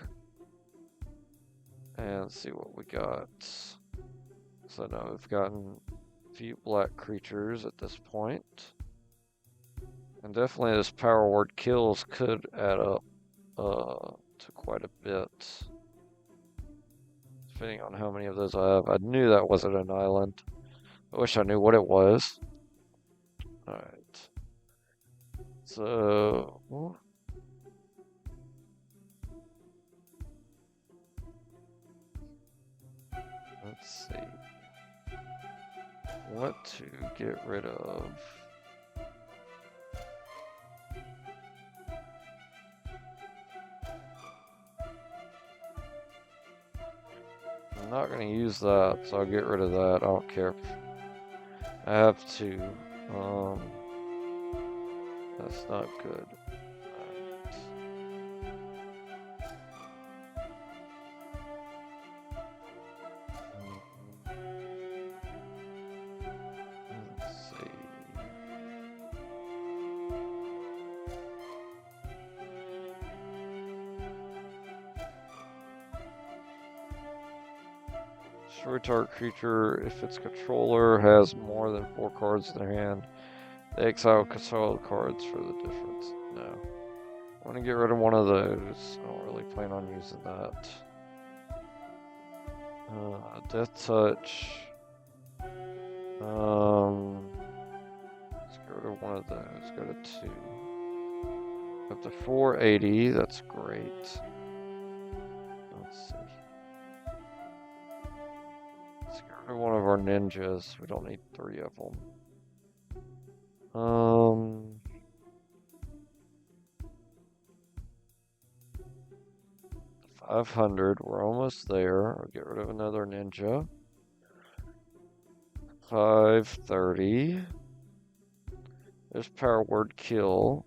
And see what we got. So now we've gotten a few black creatures at this point. And definitely this power word kills could add up to quite a bit. Depending on how many of those I have. I knew that wasn't an island. I wish I knew what it was. Alright. So... see. What to get rid of? I'm not going to use that, so I'll get rid of that. I don't care. I have to. That's not good. Let's see. Destroy target creature if its controller has more than 4 cards in their hand. They exile control cards for the difference. No. I want to get rid of one of those. I don't really plan on using that. Death Touch. Let's get rid of one of those. Go to 2. Up to 480. That's great. Let's see. Let's get rid of one of our ninjas. We don't need 3 of them. 500. We're almost there. I'll get rid of another ninja. 530. There's power word kill.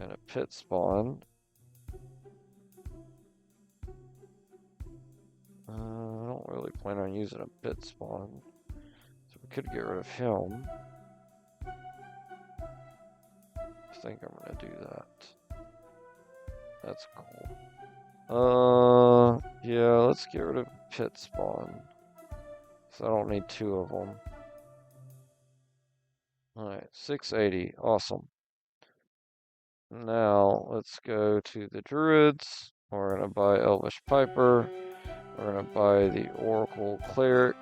And a pit spawn. I don't really plan on using a pit spawn. So we could get rid of him. I think I'm gonna do that. That's cool. Yeah, let's get rid of pit spawn. So I don't need 2 of them. Alright, 680. Awesome. Now, let's go to the druids. We're going to buy Elvish Piper. We're going to buy the Oracle Cleric.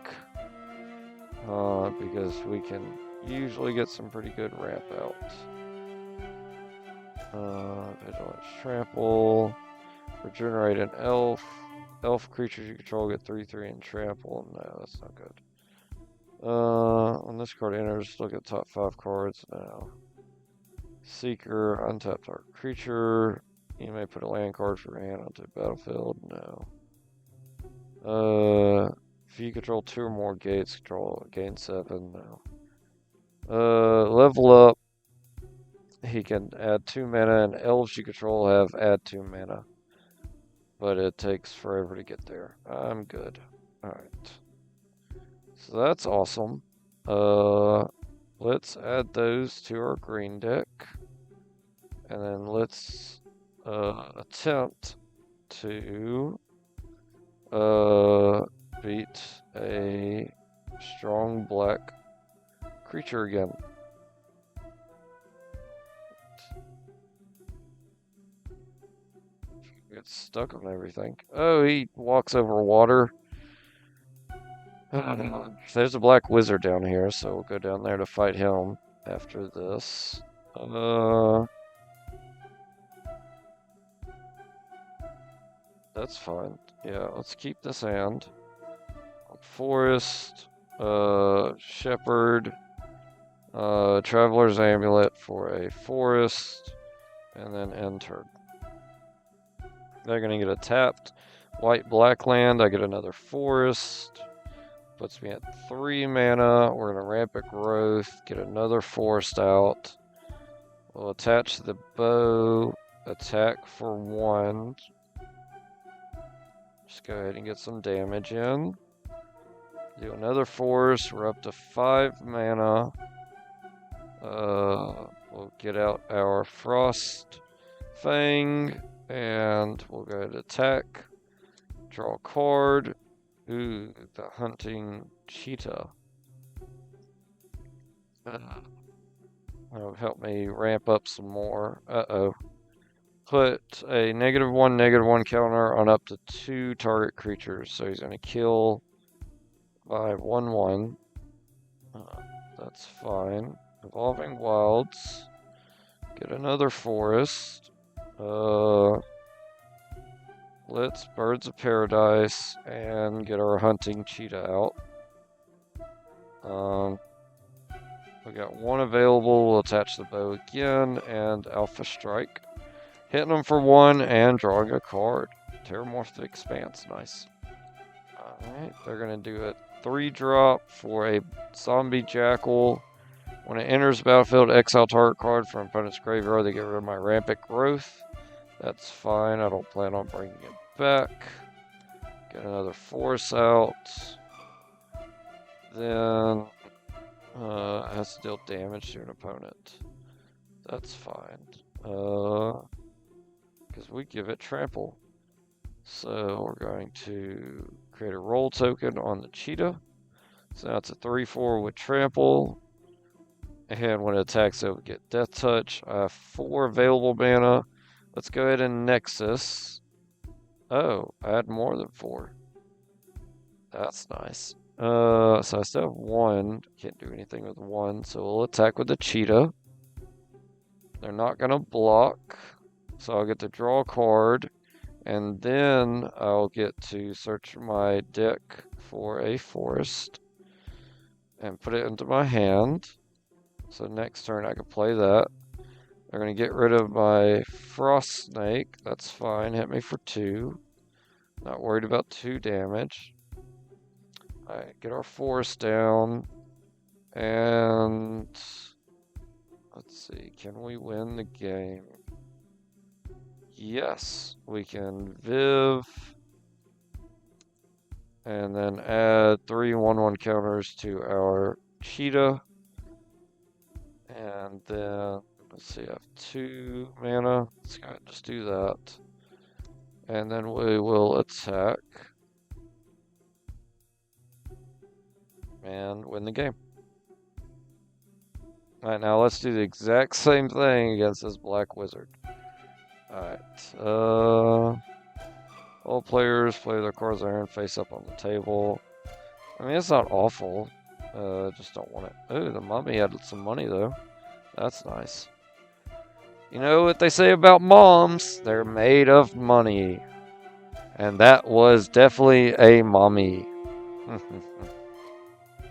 Because we can usually get some pretty good ramp out. Vigilance Trample. Regenerate an elf. Elf creatures you control get 3/3 and trample. No, that's not good. When this card enters, look at top 5 cards. No. Seeker, untap target creature. You may put a land card for your hand onto the battlefield. No. If you control 2 or more gates, gain 7. No. Level up. He can add 2 mana, and elves you control have add 2 mana. But it takes forever to get there. I'm good. Alright. So that's awesome. Let's add those to our green deck. And then let's attempt to beat a strong black creature again. Gets stuck on everything. Oh, he walks over water. There's a black wizard down here, so we'll go down there to fight him after this. That's fine. Yeah, let's keep this hand. Forest, Shepherd, Traveler's Amulet for a forest, and then end turn. They're gonna get a tapped white-black land. I get another forest. Puts me at 3 mana. We're gonna Rampant Growth, get another forest out. We'll attach the bow, attack for 1. Just go ahead and get some damage in. Do another forest. We're up to 5 mana. We'll get out our Frost Fang, and we'll go ahead and attack. Draw a card. Ooh, the Hunting Cheetah. That'll help me ramp up some more. Uh-oh. Put a -1/-1 counter on up to 2 target creatures. So he's going to kill by 1/1. That's fine. Evolving Wilds. Get another forest. let's Birds of Paradise and get our hunting cheetah out. We got one available. We'll attach the bow again and Alpha Strike. Hitting them for one and drawing a card. Terramorphic Expanse, nice. Alright, they're going to do a 3-drop for a Zombie Jackal. When it enters the battlefield, exile target card from opponent's graveyard. They get rid of my Rampant Growth. That's fine. I don't plan on bringing it back. Get another Force out. Then it has to deal damage to an opponent. That's fine. Because we give it Trample. So we're going to create a roll token on the cheetah. So now it's a 3/4 with Trample. And when it attacks, it will get Death Touch. I have 4 available mana. Let's go ahead and Nexus. Oh, I had more than 4. That's nice. So I still have 1. Can't do anything with 1. So we'll attack with the cheetah. They're not going to block. So I'll get to draw a card. And then I'll get to search my deck for a forest. And put it into my hand. So next turn I can play that. They're going to get rid of my Frost Snake. That's fine. Hit me for 2. Not worried about 2 damage. Alright, get our forest down. And let's see. Can we win the game? Yes. We can Viv. And then add 3 1/1 counters to our cheetah. And then, let's see, I have 2 mana. Let's go ahead and just do that. And then we will attack. And win the game. Alright, now let's do the exact same thing against this black wizard. Alright, all players play their cards there and face up on the table. I mean, it's not awful. Just don't want it. Ooh, the mummy added some money though. That's nice. You know what they say about moms? They're made of money. And that was definitely a mommy.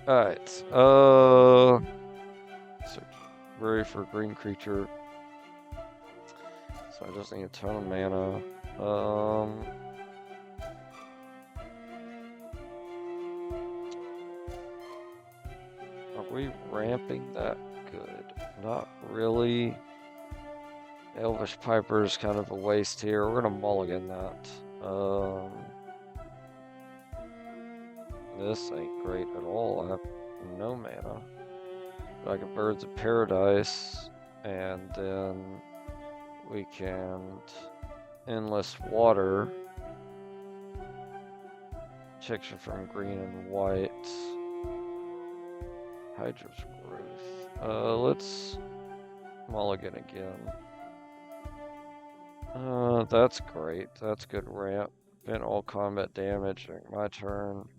Alright, search very for green creature. So I just need a ton of mana. Are we ramping that good? Not really. Elvish Piper is kind of a waste here. We're gonna mulligan that. This ain't great at all. I have no mana. But I can Birds of Paradise, and then we can Endless Water. Checks are from green and white. Hydra's Growth. Let's mulligan again. That's great. That's good ramp. Been all combat damage during my turn.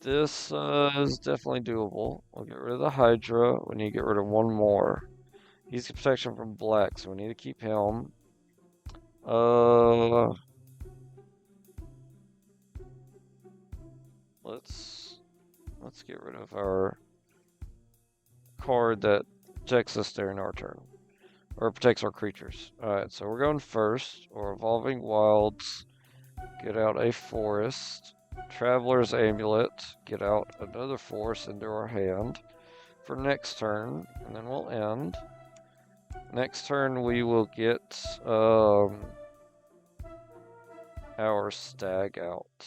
This is definitely doable. We'll get rid of the Hydra. We need to get rid of 1 more. He's protection from black, so we need to keep him. Let's get rid of our card that protects us during our turn. Or protects our creatures. Alright, so we're going first. Or Evolving Wilds. Get out a forest. Traveler's Amulet. Get out another forest into our hand for next turn. And then we'll end. Next turn we will get our stag out.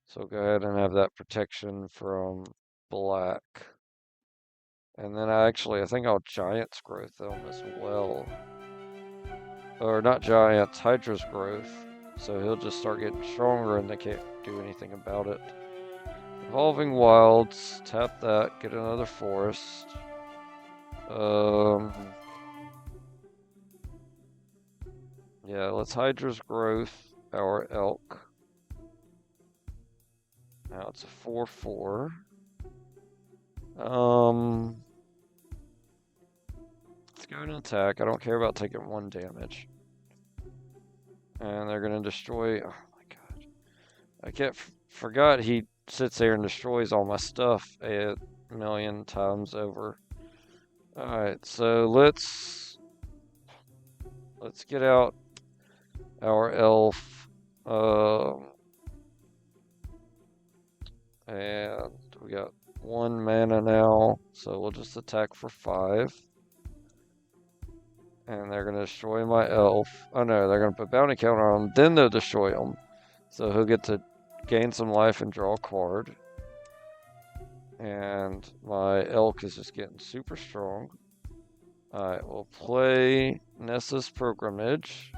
So go ahead and have that protection from black. And then I think I'll Giant's Growth them as well. Or not Giants, Hydra's Growth. So he'll just start getting stronger and they can't do anything about it. Evolving Wilds, tap that, get another forest. Yeah, let's Hydra's Growth, our elk. Now it's a 4/4. Let's go and attack. I don't care about taking 1 damage. And they're gonna destroy. Oh my god! I forgot he sits there and destroys all my stuff a million times over. All right, so let's get out our elf. And we got 1 mana now, so we'll just attack for 5. And they're gonna destroy my elf. Oh no, they're gonna put bounty counter on him, then they'll destroy him. So he'll get to gain some life and draw a card. And my elk is just getting super strong. Alright, we'll play Nessa's Pilgrimage.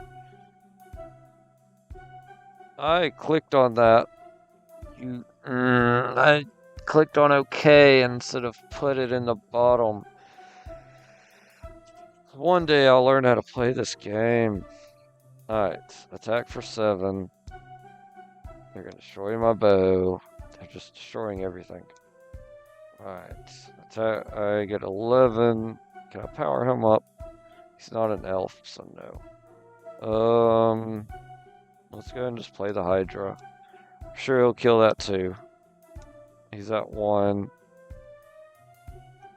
I clicked on that. I clicked on OK instead of put it in the bottom. One day I'll learn how to play this game. Alright, attack for 7. They're gonna destroy my bow. They're just destroying everything. Alright, attack. I get 11. Can I power him up? He's not an elf, so no. Let's go and just play the Hydra. I'm sure he'll kill that too. He's at 1.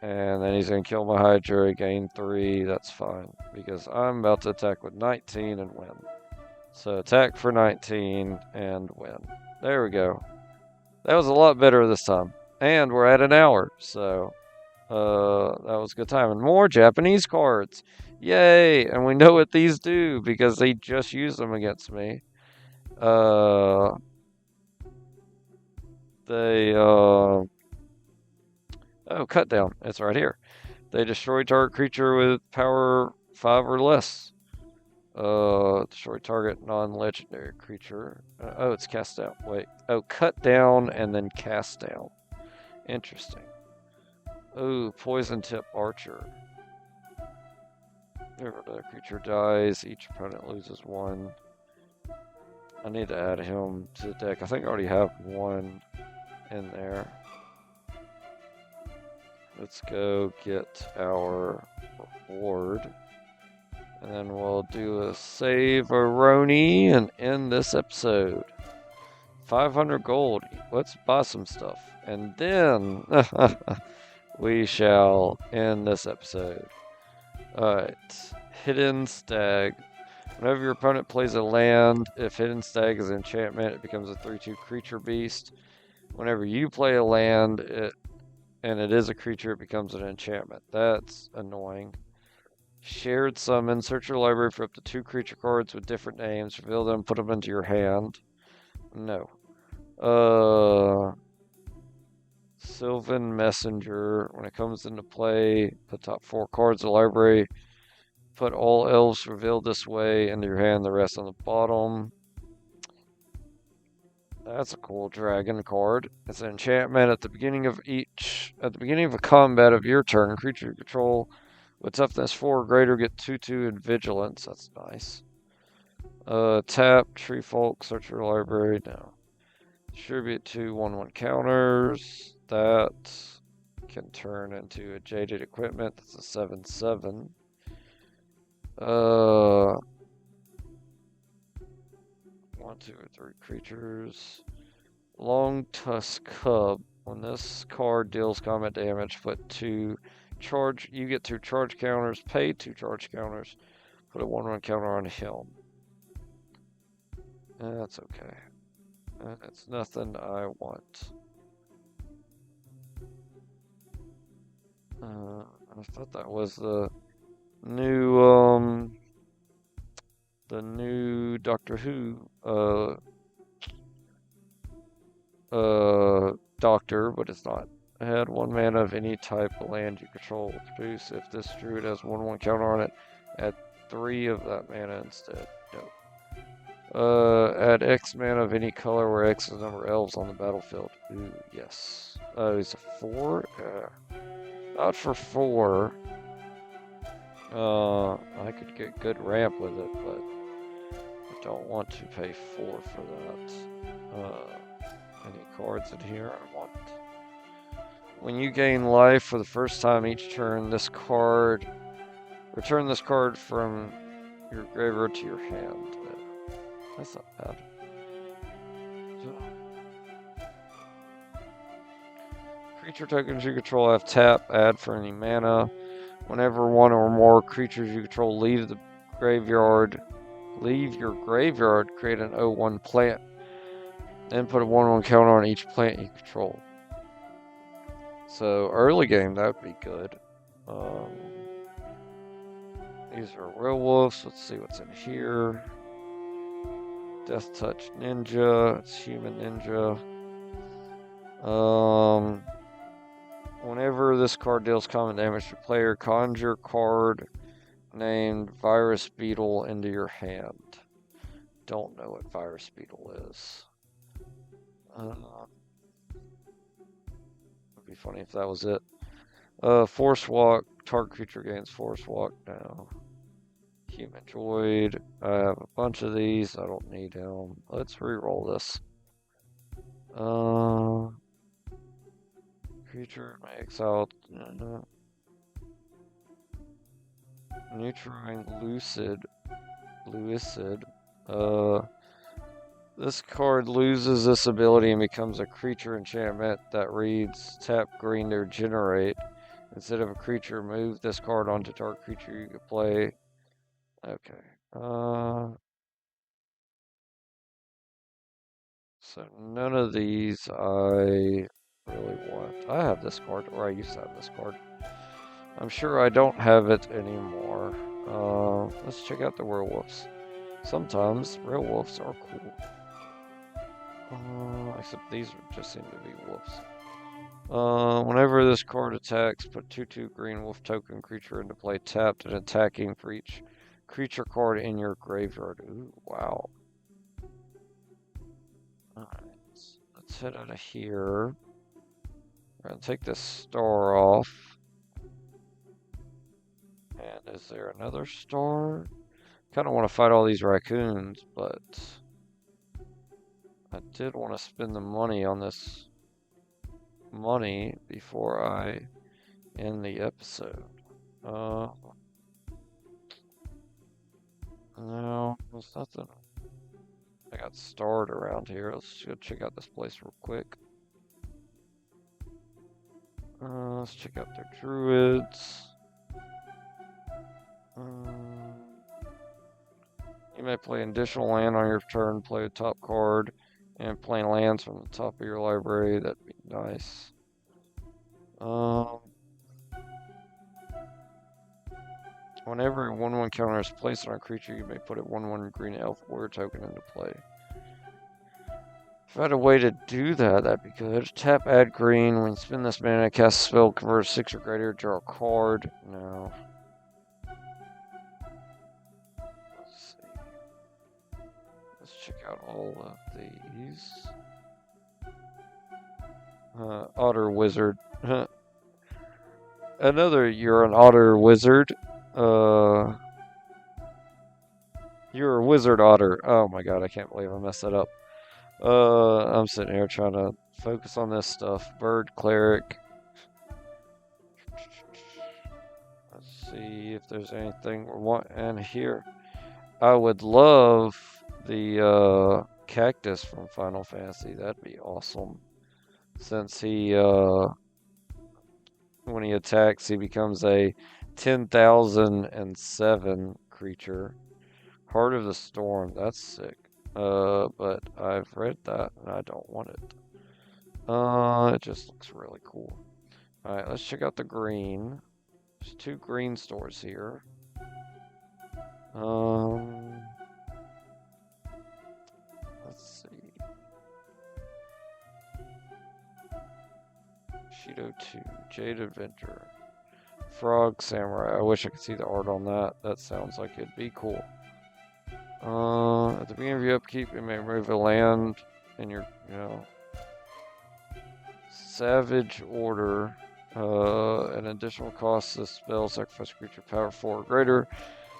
And then he's going to kill my Hydra, gain 3. That's fine, because I'm about to attack with 19 and win. So attack for 19 and win. There we go. That was a lot better this time. And we're at an hour, so that was a good time. And more Japanese cards. Yay! And we know what these do, because they just used them against me. Oh, cut down. It's right here. They destroy target creature with power 5 or less. Destroy target non-legendary creature. Oh, it's cast down. Wait. Oh, cut down and then cast down. Interesting. Oh, poison tip archer. Whenever the creature dies, each opponent loses 1. I need to add him to the deck. I think I already have 1 in there. Let's go get our reward. And then we'll do a save-a-roni and end this episode. 500 gold. Let's buy some stuff. And then we shall end this episode. Alright. Hidden Stag. Whenever your opponent plays a land, if Hidden Stag is an enchantment, it becomes a 3/2 creature beast. Whenever you play a land, and it is a creature, it becomes an enchantment. That's annoying. Shared summon. Search your library for up to 2 creature cards with different names. Reveal them, put them into your hand. No. Sylvan Messenger. When it comes into play, the top 4 cards of the library. Put all elves revealed this way into your hand, the rest on the bottom. That's a cool dragon card. It's an enchantment at the beginning of a combat of your turn. Creature you control with toughness 4 or greater get 2/2 and vigilance. That's nice. Tap, Tree Folk, search your library. No. Distribute 2 1/1 counters. That can turn into a jaded equipment. That's a 7/7. 1, 2, or 3 creatures. Long Tusk Cub. When this card deals combat damage, put 2 charge. You get 2 charge counters. Pay 2 charge counters. Put a 1/1 counter on him. That's okay. That's nothing I want. I thought that was the new Doctor Who doctor, but it's not. Add 1 mana of any type of land you control. Produce. If this druid has 1/1 counter on it, add 3 of that mana instead. No. Add X mana of any color where X is the number of elves on the battlefield. Ooh, yes. Oh, he's a 4? Not for 4. I could get good ramp with it, but I don't want to pay 4 for that. Any cards in here I want. When you gain life for the first time each turn, return this card from your graveyard to your hand. That's not bad. Creature tokens you control have tap, add for any mana. Whenever one or more creatures you control leave your graveyard, create an 0/1 plant. Then put a 1/1 counter on each plant you control. So early game, that would be good. These are werewolves. Let's see what's in here. Death Touch Ninja. It's Human Ninja. Whenever this card deals common damage to player, conjure card named Virus Beetle into your hand. Don't know what Virus Beetle is. It'd be funny if that was it. Force Walk. Target creature gains Force Walk now. Human Droid. I have a bunch of these. I don't need him. Let's re-roll this. Creature may exile. Neutrine Lucid. This card loses this ability and becomes a creature enchantment that reads tap green to generate. Instead of a creature, move this card onto target creature you could play. Okay. So none of these I really want. I have this card, or I used to have this card. I'm sure I don't have it anymore. Let's check out the werewolves. Sometimes werewolves are cool. Except these just seem to be wolves. Whenever this card attacks, put 2/2 green wolf token creature into play tapped and attacking for each creature card in your graveyard. Ooh, wow. Alright, let's head out of here. We're gonna take this star off. And is there another star? Kind of want to fight all these raccoons, but I did want to spend the money on this money before I end the episode. No, there's nothing. I got starred around here. Let's go check out this place real quick. Let's check out their druids. You may play an additional land on your turn, play a top card, and play lands from the top of your library. That'd be nice. Whenever a 1/1 counter is placed on a creature, you may put a 1/1 green elf warrior token into play. If I had a way to do that, that'd be good. Tap, add green. When you spend this mana, cast a spell, convert 6 or greater, draw a card. No. Let's see. Let's check out all of these. Otter Wizard. You're an otter wizard. You're a wizard otter. Oh my god, I can't believe I messed that up. I'm sitting here trying to focus on this stuff. Bird cleric. Let's see if there's anything we want in here. I would love the cactus from Final Fantasy. That'd be awesome. Since he when he attacks, he becomes a 10,007 creature. Heart of the Storm, that's sick. But I've read that and I don't want it. It just looks really cool. Alright, let's check out the green. There's 2 green stores here. Let's see. Shido 2, Jade Adventure, Frog Samurai. I wish I could see the art on that. That sounds like it'd be cool. At the beginning of your upkeep, you may remove a land in your, Savage Order. An additional cost this spell, sacrifice creature power 4 or greater.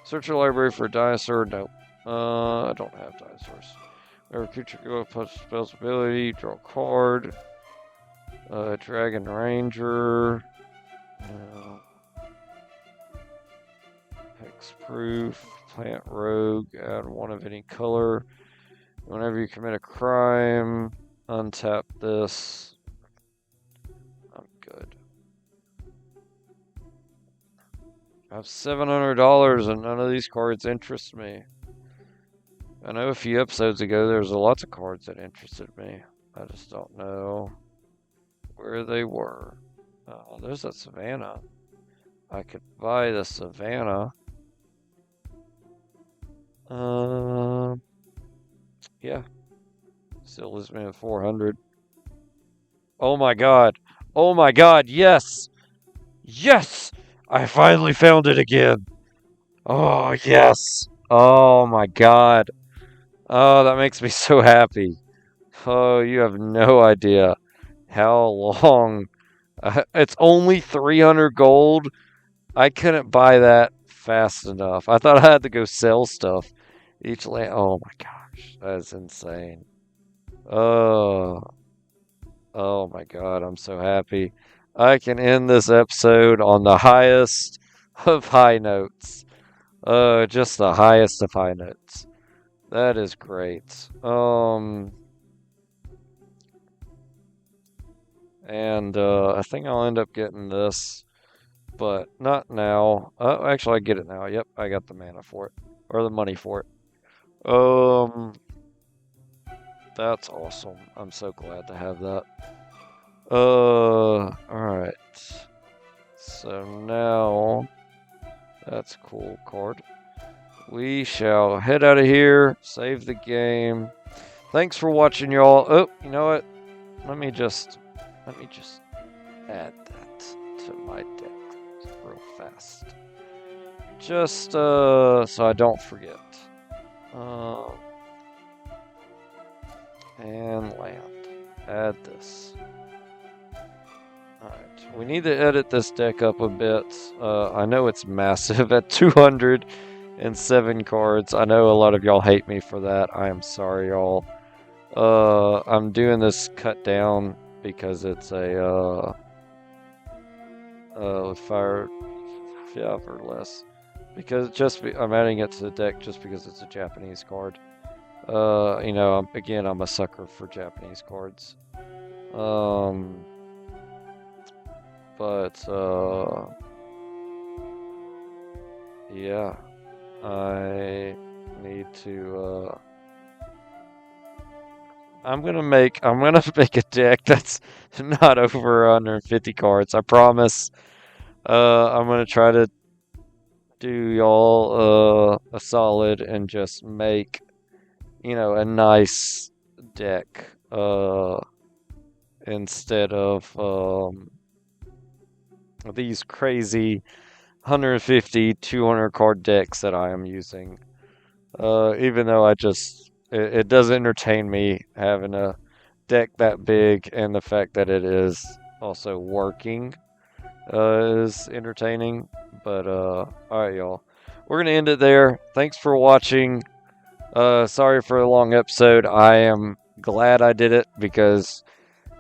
Search your library for a dinosaur. Nope. I don't have dinosaurs. Whenever creature go plus spell's ability, draw a card. Dragon Ranger. Hexproof. Plant Rogue. Add 1 of any color. Whenever you commit a crime, untap this. I'm good. I have $700 and none of these cards interest me. I know a few episodes ago there was lots of cards that interested me. I just don't know where they were. Oh, there's that Savannah. I could buy the Savannah. Yeah. Still leaves me at 400. Oh my god. Oh my god, yes! Yes! I finally found it again! Oh, yes! Oh my god. Oh, that makes me so happy. Oh, you have no idea how long. It's only 300 gold. I couldn't buy that fast enough. I thought I had to go sell stuff each land. Oh my gosh, that's insane. Oh, oh my god, I'm so happy. I can end this episode on the highest of high notes. Just the highest of high notes. That is great. And I think I'll end up getting this, but not now. Actually, I get it now. Yep, I got the mana for it, or the money for it. That's awesome. I'm so glad to have that. Alright. So now, that's a cool card. We shall head out of here, save the game. Thanks for watching, y'all. Oh, you know what? Let me just add that to my deck real fast. Just so I don't forget. And land. Add this. Alright, we need to edit this deck up a bit. I know it's massive at 207 cards. I know a lot of y'all hate me for that. I am sorry, y'all. I'm doing this cut down because it's a fire, yeah, for less. Because I'm adding it to the deck just because it's a Japanese card. You know, again, I'm a sucker for Japanese cards. But yeah, I need to. I'm gonna make a deck that's not over 150 cards. I promise. I'm gonna try to do y'all a solid and just make, you know, a nice deck instead of these crazy 150 200 card decks that I am using. Even though it does entertain me having a deck that big, and the fact that it is also working is entertaining. But alright, y'all, we're gonna end it there. Thanks for watching. Sorry for a long episode. I am glad I did it, because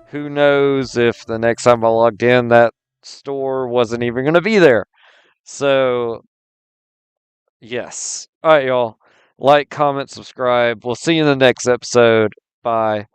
who knows if the next time I logged in, that store wasn't even gonna be there. So yes. Alright, y'all. Like, comment, subscribe. We'll see you in the next episode. Bye.